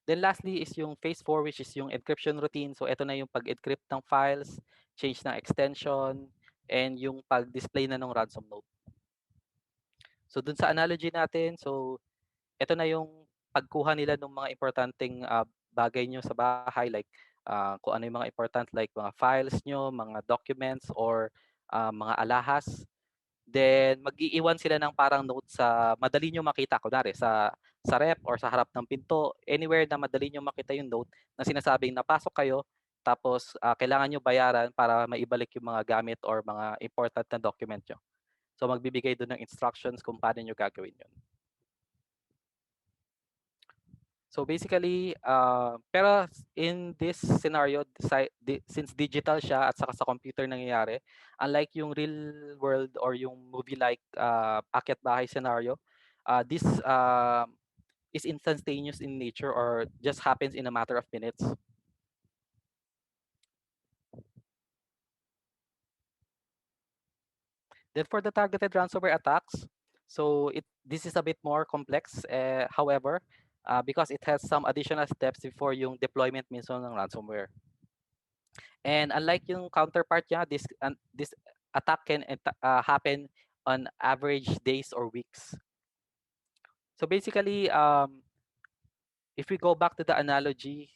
Then lastly is yung phase 4, which is yung encryption routine. So ito na yung pag-encrypt ng files, change ng extension, and yung pag-display na ng ransom note. So dun sa analogy natin, so ito na yung pagkuha nila ng mga importanteng bagay nyo sa bahay, like kung ano yung mga important, like mga files nyo, mga documents, or mga alahas. Then mag-iiwan sila ng parang note sa madali nyo makita, kunwari sa rep or sa harap ng pinto, anywhere na madali nyo makita yung note na sinasabing napasok kayo, tapos kailangan nyo bayaran para maibalik yung mga gamit or mga important na document nyo. So magbibigay doon ng instructions kung paano nyo gagawin yun. So basically, pero in this scenario, since digital siya at saka sa computer nangyayari, unlike yung real world or yung movie-like akyat bahay scenario, this is instantaneous in nature or just happens in a matter of minutes. Then for the targeted ransomware attacks, so this is a bit more complex. However, because it has some additional steps before yung deployment mismo ng ransomware. And unlike yung counterpart niya, this attack can happen on average days or weeks. So basically, if we go back to the analogy,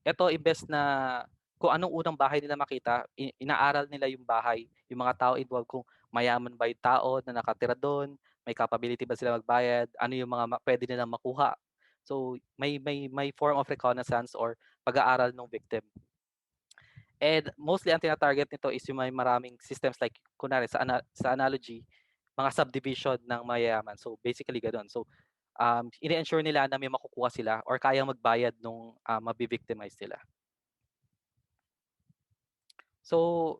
ito imbes na kung anong unang bahay nila makita, inaaral nila yung bahay, yung mga tao involved, kung mayaman ba yung tao na nakatira doon, may capability ba sila magbayad, ano yung mga pwede nilang makuha. So may form of reconnaissance or pag-aaral ng victim. And mostly ang tina-target nito is yung may maraming systems, like kunwari sa analogy, mga subdivision ng mayayaman. So basically ganoon. So ini-ensure nila na may makukuha sila or kayang magbayad nung mabi-victimize nila. So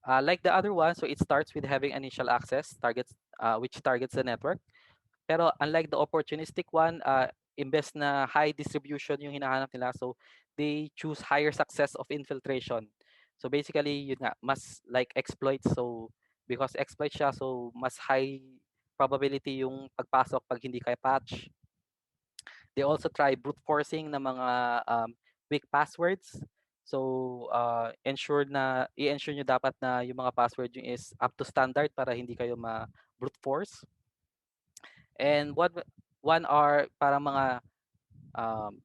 like the other one, so it starts with having initial access which targets the network. Pero unlike the opportunistic one, imbes na high distribution yung hinahanap nila, so they choose higher success of infiltration. So basically, yun nga, mas like exploit. So because exploit siya, so mas high probability yung pagpasok pag hindi kaya patch. They also try brute forcing ng mga weak passwords. So i-ensure nyo dapat na yung mga password nyo is up to standard para hindi kayo ma-brute force. And one are parang mga um,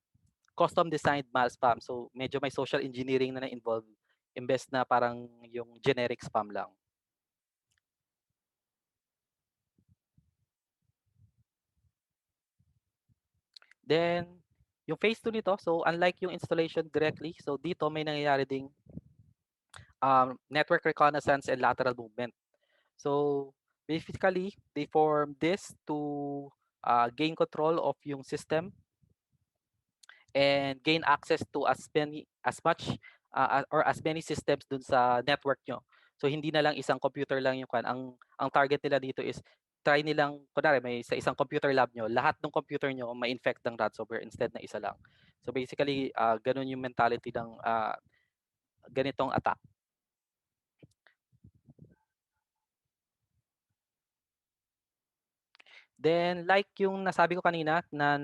custom designed malspam. So medyo may social engineering na involved imbes na parang yung generic spam lang. Then yung phase 2 nito, so unlike yung installation directly, so dito may nangyayari ding network reconnaissance and lateral movement. So basically, they form this to gain control of yung system and gain access to as many systems dun sa network nyo. So hindi na lang isang computer lang yung kan. Ang target nila dito is try nilang, kunwari may sa isang computer lab nyo, lahat ng computer nyo ma-infect ng ransomware instead na isa lang. So basically, ganun yung mentality ng ganitong attack. Then like yung nasabi ko kanina na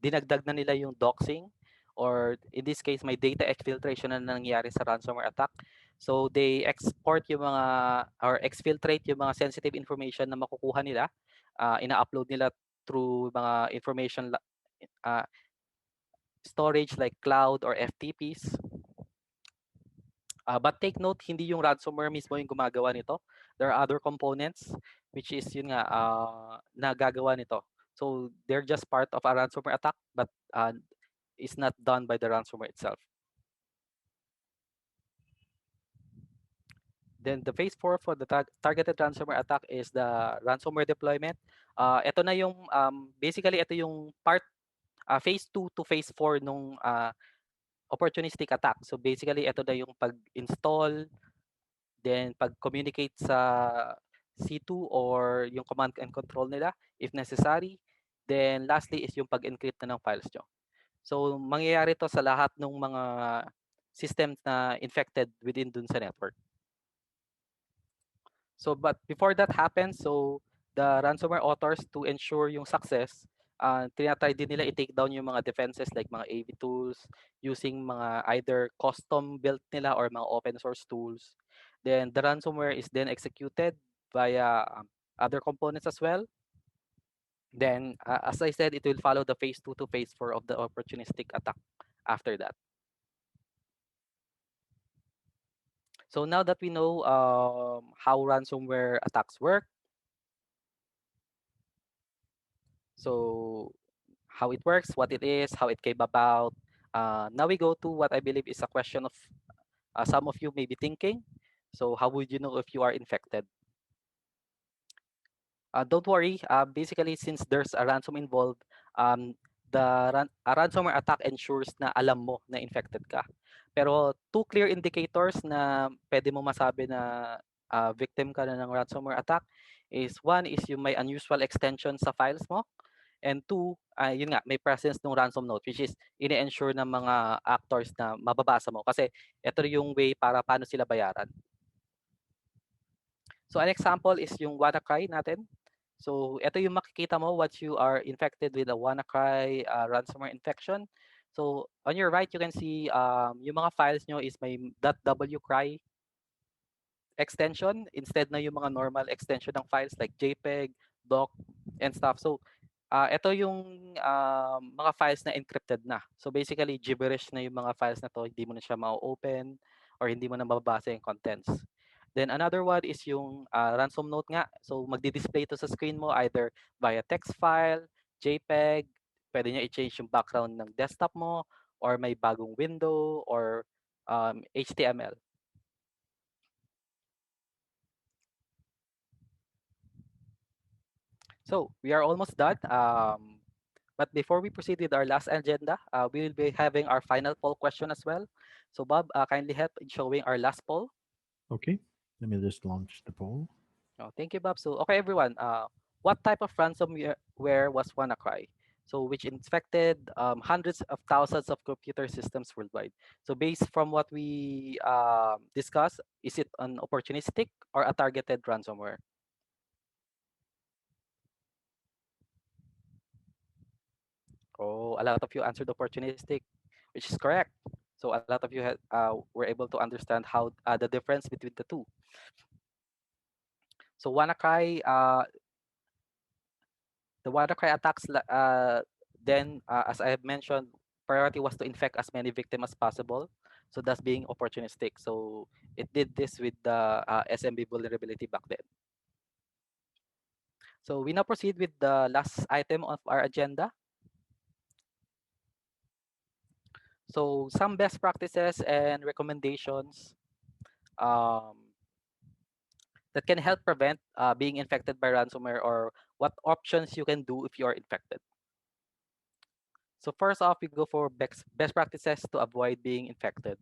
dinagdag na nila yung doxing, or in this case may data exfiltration na nangyayari sa ransomware attack. So they export yung mga or exfiltrate yung mga sensitive information na makukuha nila, ina-upload nila through mga uh, storage like cloud or FTPs. But take note, hindi yung ransomware mismo yung gumagawa nito. There are other components which is yun nga na gagawa nito. So they're just part of a ransomware attack, but is not done by the ransomware itself. Then the phase 4 for the targeted ransomware attack is the ransomware deployment. Ito na yung basically ito yung phase 2 to phase 4 nung opportunistic attack. So basically ito na yung pag-install, then pag-communicate sa C2 or yung command and control nila if necessary. Then lastly is yung pag-encrypt na ng files nyo. So mangyayari to sa lahat ng mga systems na infected within dun sa network. So but before that happens, so the ransomware authors to ensure yung success, tinatry din nila i-take down yung mga defenses like mga AV tools using mga either custom built nila or mga open source tools. Then the ransomware is then executed via other components as well. Then as I said, it will follow the phase 2 to phase 4 of the opportunistic attack after that. So now that we know how ransomware attacks work, so how it works, what it is, how it came about. Now we go to what I believe is a question of some of you may be thinking. So how would you know if you are infected? Don't worry. Basically, since there's a ransom involved, um, a ransomware attack ensures na alam mo na infected ka. Pero two clear indicators na pwede mo masabi na victim ka na ng ransomware attack is one is yung may unusual extension sa files mo. And two, yun nga, may presence ng ransom note which is ini-ensure ng mga actors na mababasa mo kasi ito yung way para paano sila bayaran. So an example is yung WannaCry natin. So ito yung makikita mo once you are infected with a WannaCry ransomware infection. So on your right, you can see yung mga files nyo is may .wcry extension instead na yung mga normal extension ng files like JPEG, doc, and stuff. So ito yung mga files na encrypted na. So basically, gibberish na yung mga files na to, hindi mo na siya ma-open or hindi mo na mababasa yung contents. Then another one is yung ransom note nga. So magdi-display to sa screen mo either via text file, JPEG, pwede niya i-change yung background ng desktop mo, or may bagong window, or HTML. So we are almost done. But before we proceed with our last agenda, we will be having our final poll question as well. So Bob, kindly help in showing our last poll. Okay, let me just launch the poll. Oh, thank you, Bob. So, okay, everyone, what type of ransomware was WannaCry? So, which infected hundreds of thousands of computer systems worldwide. So, based from what we discussed, is it an opportunistic or a targeted ransomware? Oh, a lot of you answered opportunistic, which is correct. So, a lot of you were able to understand how the difference between the two. So, WannaCry, the WannaCry attacks, then, as I have mentioned, priority was to infect as many victims as possible. So that's being opportunistic. So it did this with the SMB vulnerability back then. So we now proceed with the last item of our agenda. So some best practices and recommendations um, that can help prevent being infected by ransomware, or what options you can do if you are infected. So first off, we go for best practices to avoid being infected.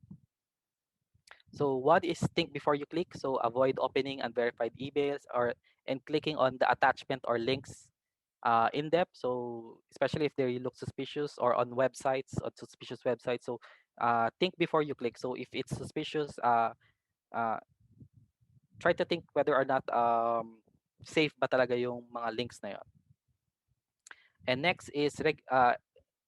So one is think before you click. So avoid opening unverified emails or and clicking on the attachment or links in depth. So especially if they look suspicious or on suspicious websites. So think before you click. So if it's suspicious, uh, try to think whether or not safe ba talaga yung mga links na yon. And next is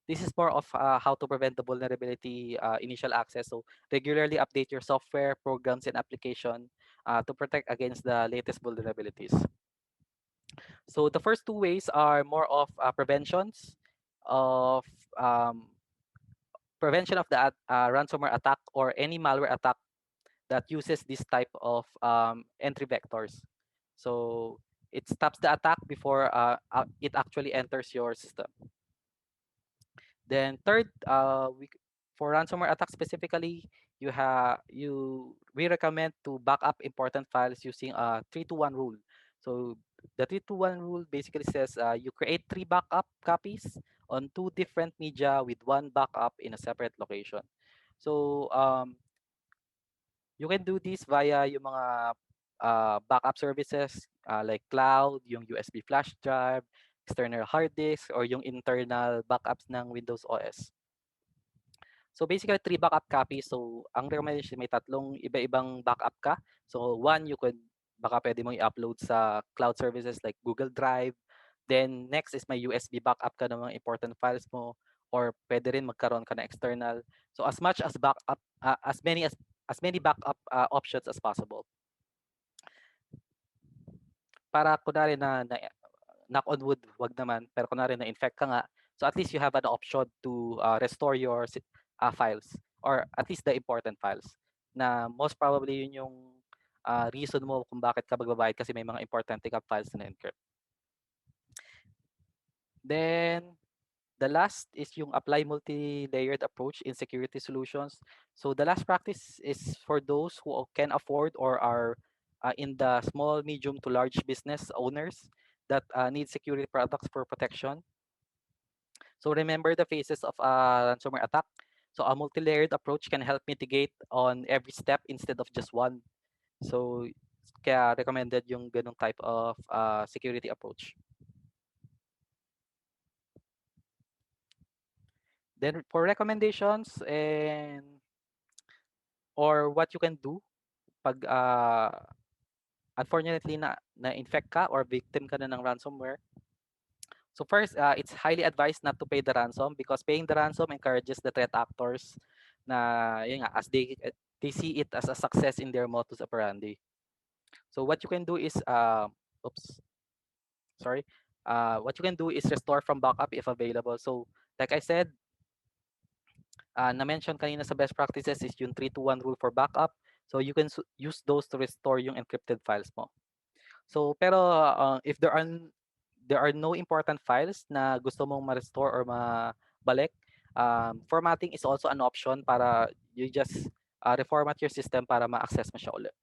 this is more of how to prevent the vulnerability initial access. So regularly update your software, programs, and application to protect against the latest vulnerabilities. So the first two ways are more of preventions of um, prevention of the ransomware attack or any malware attack that uses this type of entry vectors. So it stops the attack before it actually enters your system. Then third, for ransomware attack specifically, we recommend to back up important files using a 3-to-1 rule. So the 3-to-1 rule basically says you create 3 backup copies on 2 different media with 1 backup in a separate location. So you can do this via yung mga backup services like cloud, yung USB flash drive, external hard disk, or yung internal backups ng Windows OS. So basically 3 backup copies. So ang recommendation may 3 iba-ibang backup ka. So one, baka pwede mong i-upload sa cloud services like Google Drive. Then next is may USB backup ka ng mga important files mo, or pwede rin magkaroon ka ng external. So as much as backup as many backup options as possible. Para kunwari na knock on wood, wag naman, pero kunwari na-infect ka nga, so at least you have an option to restore your files, or at least the important files, na most probably yun yung reason mo kung bakit ka magbabayad, kasi may mga importante ka files na encrypt. Then the last is yung apply multi-layered approach in security solutions. So the last practice is for those who can afford or are in the small, medium to large business owners that need security products for protection. So remember the phases of a ransomware attack. So a multi-layered approach can help mitigate on every step instead of just one. So kaya recommended yung ganung type of security approach. Then for recommendations or what you can do pag unfortunately na-infect ka or victim ka na ng ransomware. So first, it's highly advised not to pay the ransom, because paying the ransom encourages the threat actors na yun nga, as they see it as a success in their modus operandi. So what you can do is oops, sorry. What you can do is restore from backup if available. So like I said, na-mention kanina sa best practices is yung 3-to-1 rule for backup. So you can use those to restore yung encrypted files mo. So pero if there are no important files na gusto mong ma-restore or mabalik, formatting is also an option para you just reformat your system para ma-access mo siya ulit.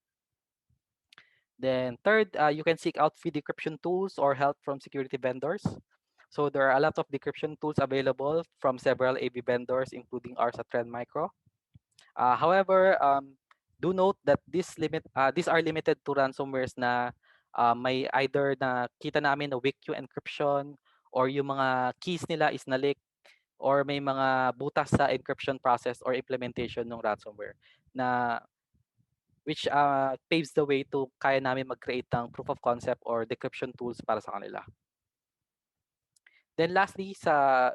Then third, you can seek out free decryption tools or help from security vendors. So there are a lot of decryption tools available from several AV vendors, including ours at Trend Micro. However, do note that these are limited to ransomwares na may either na kita namin na weak yung encryption, or yung mga keys nila is na-leak, or may mga butas sa encryption process or implementation ng ransomware na which paves the way to kaya namin mag-create ng proof of concept or decryption tools para sa kanila. Then lastly,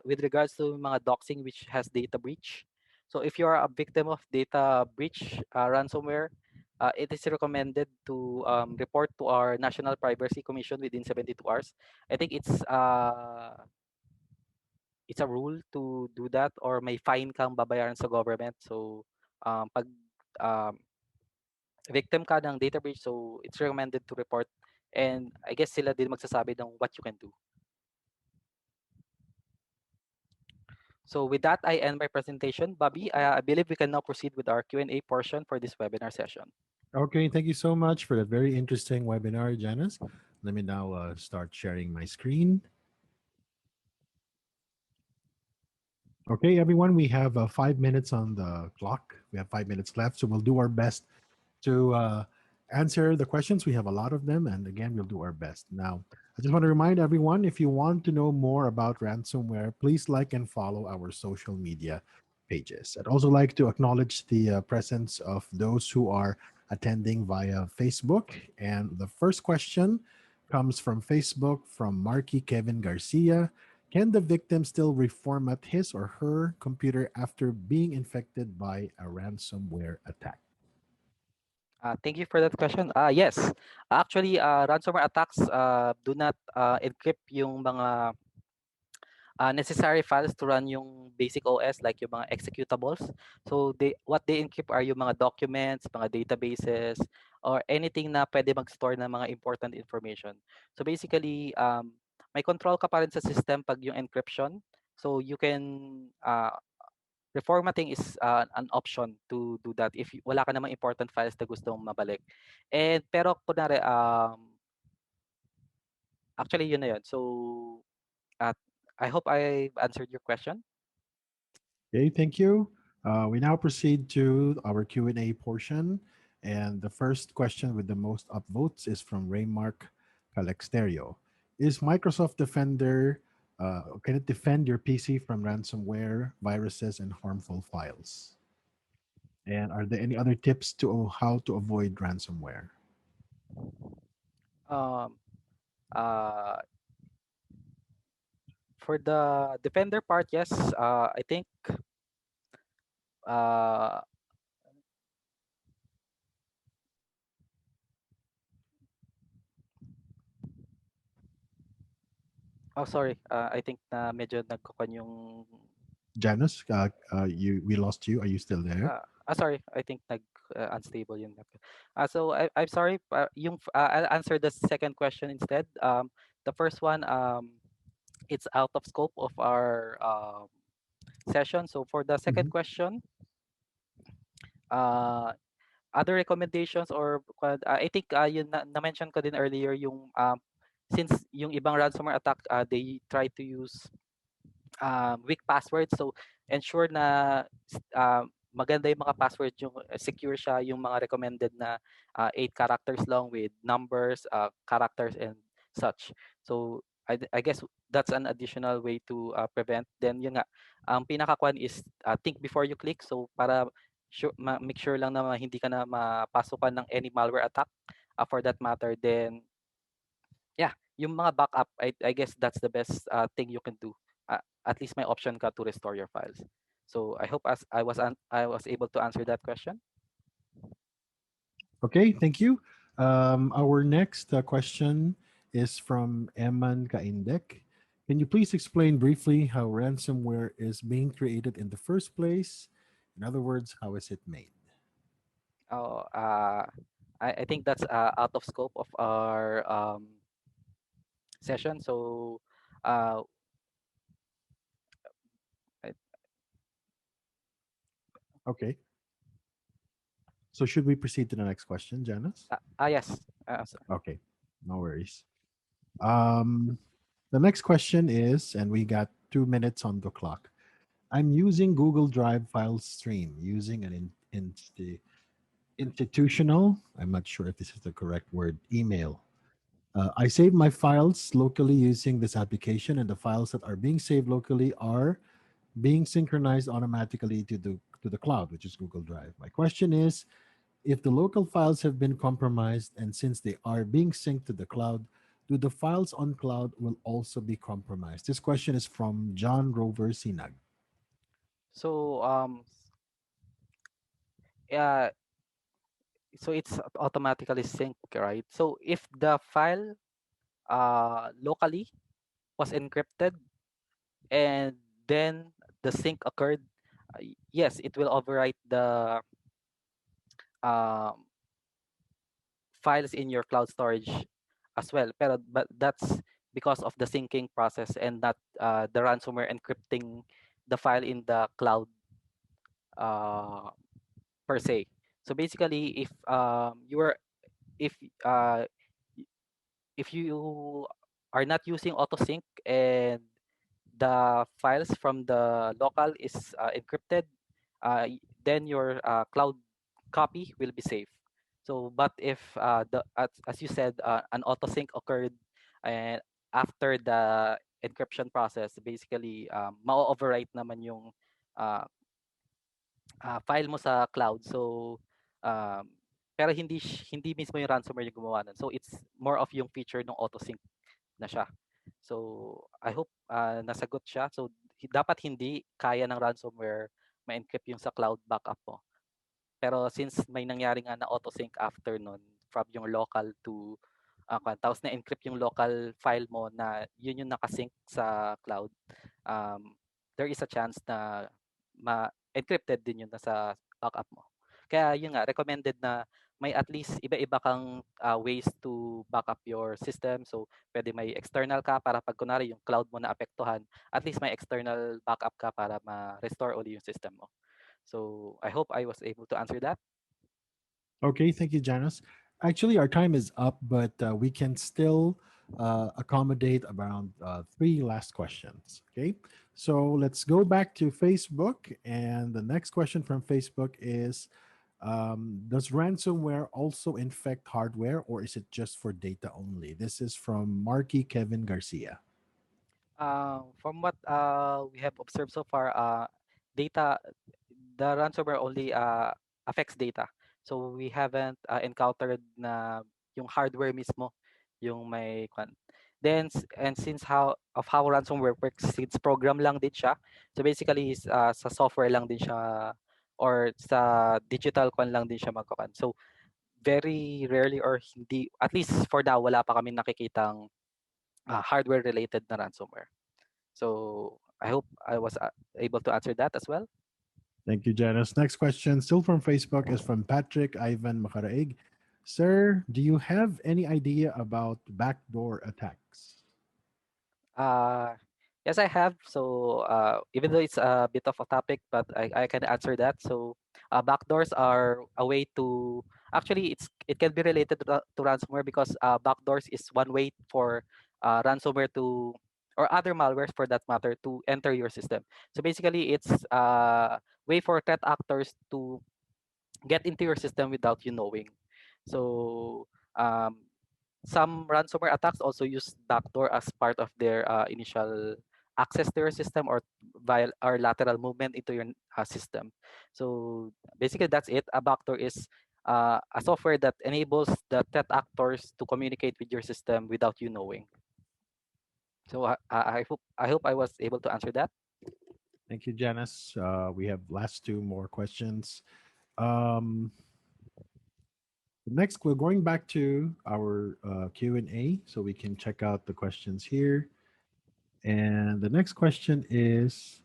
with regards to mga doxing which has data breach. So if you are a victim of data breach ransomware, it is recommended to report to our National Privacy Commission within 72 hours. I think it's a rule to do that, or may fine kang babayaran sa government. So pag um, victim ka ng data breach, so it's recommended to report, and I guess sila din magsasabi ng what you can do. So with that, I end my presentation. Bobby, I believe we can now proceed with our Q&A portion for this webinar session. Okay, thank you so much for that very interesting webinar, Janus. Let me now start sharing my screen. Okay, everyone, we have 5 minutes on the clock. We have 5 minutes left, so we'll do our best to answer the questions. We have a lot of them, and again, we'll do our best. Now, I just want to remind everyone, if you want to know more about ransomware, please like and follow our social media pages. I'd also like to acknowledge the presence of those who are attending via Facebook. And the first question comes from Facebook from Marky Kevin Garcia. Can the victim still reformat his or her computer after being infected by a ransomware attack? Thank you for that question. Yes, actually, ransomware attacks do not encrypt yung mga necessary files to run yung basic OS, like yung mga executables. So what they encrypt are yung mga documents, mga databases, or anything na pwede mag-store ng mga important information. So basically, may control ka pa rin sa system pag yung encryption. So you can reformatting is an option to do that if wala ka namang important files na gusto mong mabalik. And pero kunwari, actually yun na yun. So uh, I hope I answered your question. Okay, thank you. We now proceed to our Q&A portion. And the first question with the most upvotes is from Raymark Calexterio. Is Microsoft Defender, can it defend your PC from ransomware, viruses, and harmful files? And are there any other tips to how to avoid ransomware? Um, uh, for the defender part, yes, I think. Uh, oh, sorry. I think na medyo nagkukan yung. Janus, we lost you. Are you still there? Sorry. I think unstable yung network. So I'm sorry. I'll answer the second question instead. The first one, it's out of scope of our session. So for the second Mhm. question, uh, other recommendations I think yun na-mention ko din earlier yung since yung ibang ransomware attack they try to use weak passwords. So ensure na maganda yung mga password, yung secure siya, yung mga recommended na 8 characters long with numbers, characters and such. So I guess that's an additional way to prevent. Then yun nga, ang pinaka-kwan is think before you click. So para make sure lang na hindi ka na mapasukan ng any malware attack for that matter. Then yeah, yung mga backup, I guess that's the best thing you can do. At least may option ka to restore your files. So I hope as I was able to answer that question. Okay, thank you. Our next question is from Eman Kaindek. Can you please explain briefly how ransomware is being created in the first place? In other words, how is it made? Oh, I think that's out of scope of our session. So uh, I- Okay. So should we proceed to the next question, Janice? yes. Okay, no worries. Um, the next question is, and we got 2 minutes on the clock. I'm using Google Drive file stream using an institutional, I'm not sure if this is the correct word, email. I save my files locally using this application, and the files that are being saved locally are being synchronized automatically to the cloud, which is Google Drive. My question is, if the local files have been compromised, and since they are being synced to the cloud, do the files on cloud will also be compromised? This question is from John Rover Sinag. So uh, so it's automatically synced, right? So if the file locally was encrypted and then the sync occurred, yes, it will overwrite the um, files in your cloud storage as well. But that's because of the syncing process and not the ransomware encrypting the file in the cloud uh, per se. So basically, if uh, y- if you are not using autosync and the files from the local is encrypted, then your cloud copy will be safe. So, but if as you said, an autosync occurred and after the encryption process, basically ma-overwrite naman yung uh, file mo sa cloud. So, um, pero hindi mismo yung ransomware yung gumawa nun. So, it's more of yung feature ng autosync na siya. So, I hope nasagot siya. So, dapat hindi kaya ng ransomware ma-encrypt yung sa cloud backup mo. Pero since may nangyari nga na auto-sync after nun from yung local to tapos na-encrypt yung local file mo na yun yung nakasync sa cloud, um, there is a chance na encrypted din yun nasa backup mo. Kaya yun nga, recommended na may at least iba-iba kang ways to backup your system. So, pwede may external ka para pag kunwari yung cloud mo na apektuhan, at least may external backup ka para ma-restore uli yung system mo. So, I hope I was able to answer that. Okay, thank you, Janus. Actually, our time is up, but we can still accommodate around three last questions. Okay, so let's go back to Facebook. And the next question from Facebook is does ransomware also infect hardware or is it just for data only? This is from Marky Kevin Garcia. From what we have observed so far, data, the ransomware only affects data. So we haven't encountered na yung hardware mismo, yung may kwan. Then and since how ransomware works, since program lang din siya. So basically is sa software lang din siya or sa digital kwan lang din siya magkakan. So very rarely or hindi, at least for now, wala pa kami nakikitang hardware related na ransomware. So I hope I was able to answer that as well. Thank you, Janice. Next question, still from Facebook, is from Patrick Ivan Makaraig. Sir, do you have any idea about backdoor attacks? Uh, yes, I have. So even though it's a bit of a topic, but I can answer that. So backdoors are a way to actually it can be related to ransomware because backdoors is one way for ransomware to or other malwares for that matter to enter your system. So basically, it's a way for threat actors to get into your system without you knowing. So um, some ransomware attacks also use backdoor as part of their initial access to your system or via or lateral movement into your system. So basically, that's it. A backdoor is a software that enables the threat actors to communicate with your system without you knowing. So I hope I was able to answer that. Thank you, Janice. We have last two more questions. Um, Next, we're going back to our Q&A so we can check out the questions here. And the next question is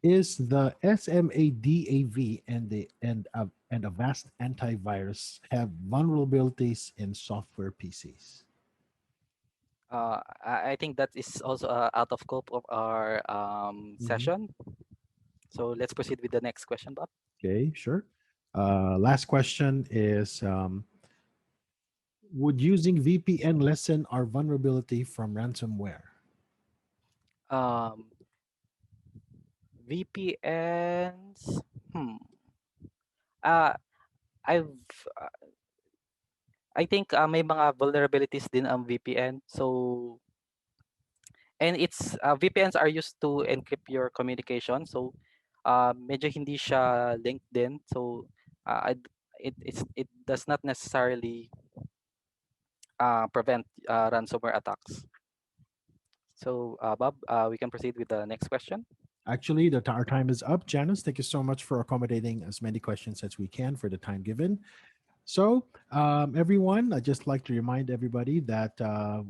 the SMADAV and Avast antivirus have vulnerabilities in software PCs? I think that is also out of scope of our Mhm. session. So let's proceed with the next question, Bob. Okay, sure. Last question is would using VPN lessen our vulnerability from ransomware? Um, VPNs. Hmm. Uh, I've I think may mga vulnerabilities din ang VPN. So and it's VPNs are used to encrypt your communication. So medyo hindi siya linked din. So it does not necessarily prevent ransomware attacks. So Bob, we can proceed with the next question. Actually, our time is up. Janice, thank you so much for accommodating as many questions as we can for the time given. So, everyone, I'd just like to remind everybody that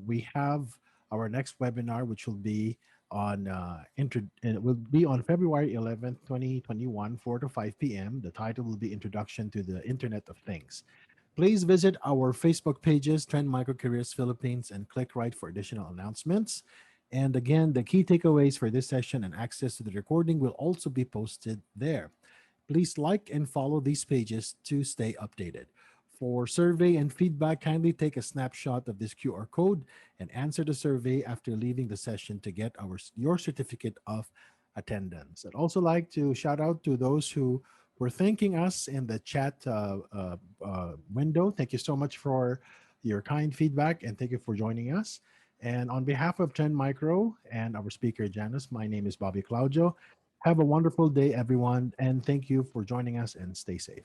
we have our next webinar, which will be on it will be on February 11th, 2021, 4 to 5 p.m. The title will be Introduction to the Internet of Things. Please visit our Facebook pages, Trend Microcareers Philippines, and click right for additional announcements. And again, the key takeaways for this session and access to the recording will also be posted there. Please like and follow these pages to stay updated. For survey and feedback, kindly take a snapshot of this QR code and answer the survey after leaving the session to get your certificate of attendance. I'd also like to shout out to those who were thanking us in the chat window. Thank you so much for your kind feedback and thank you for joining us. And on behalf of Trend Micro and our speaker, Janus, my name is Bobby Claudio. Have a wonderful day, everyone, and thank you for joining us and stay safe.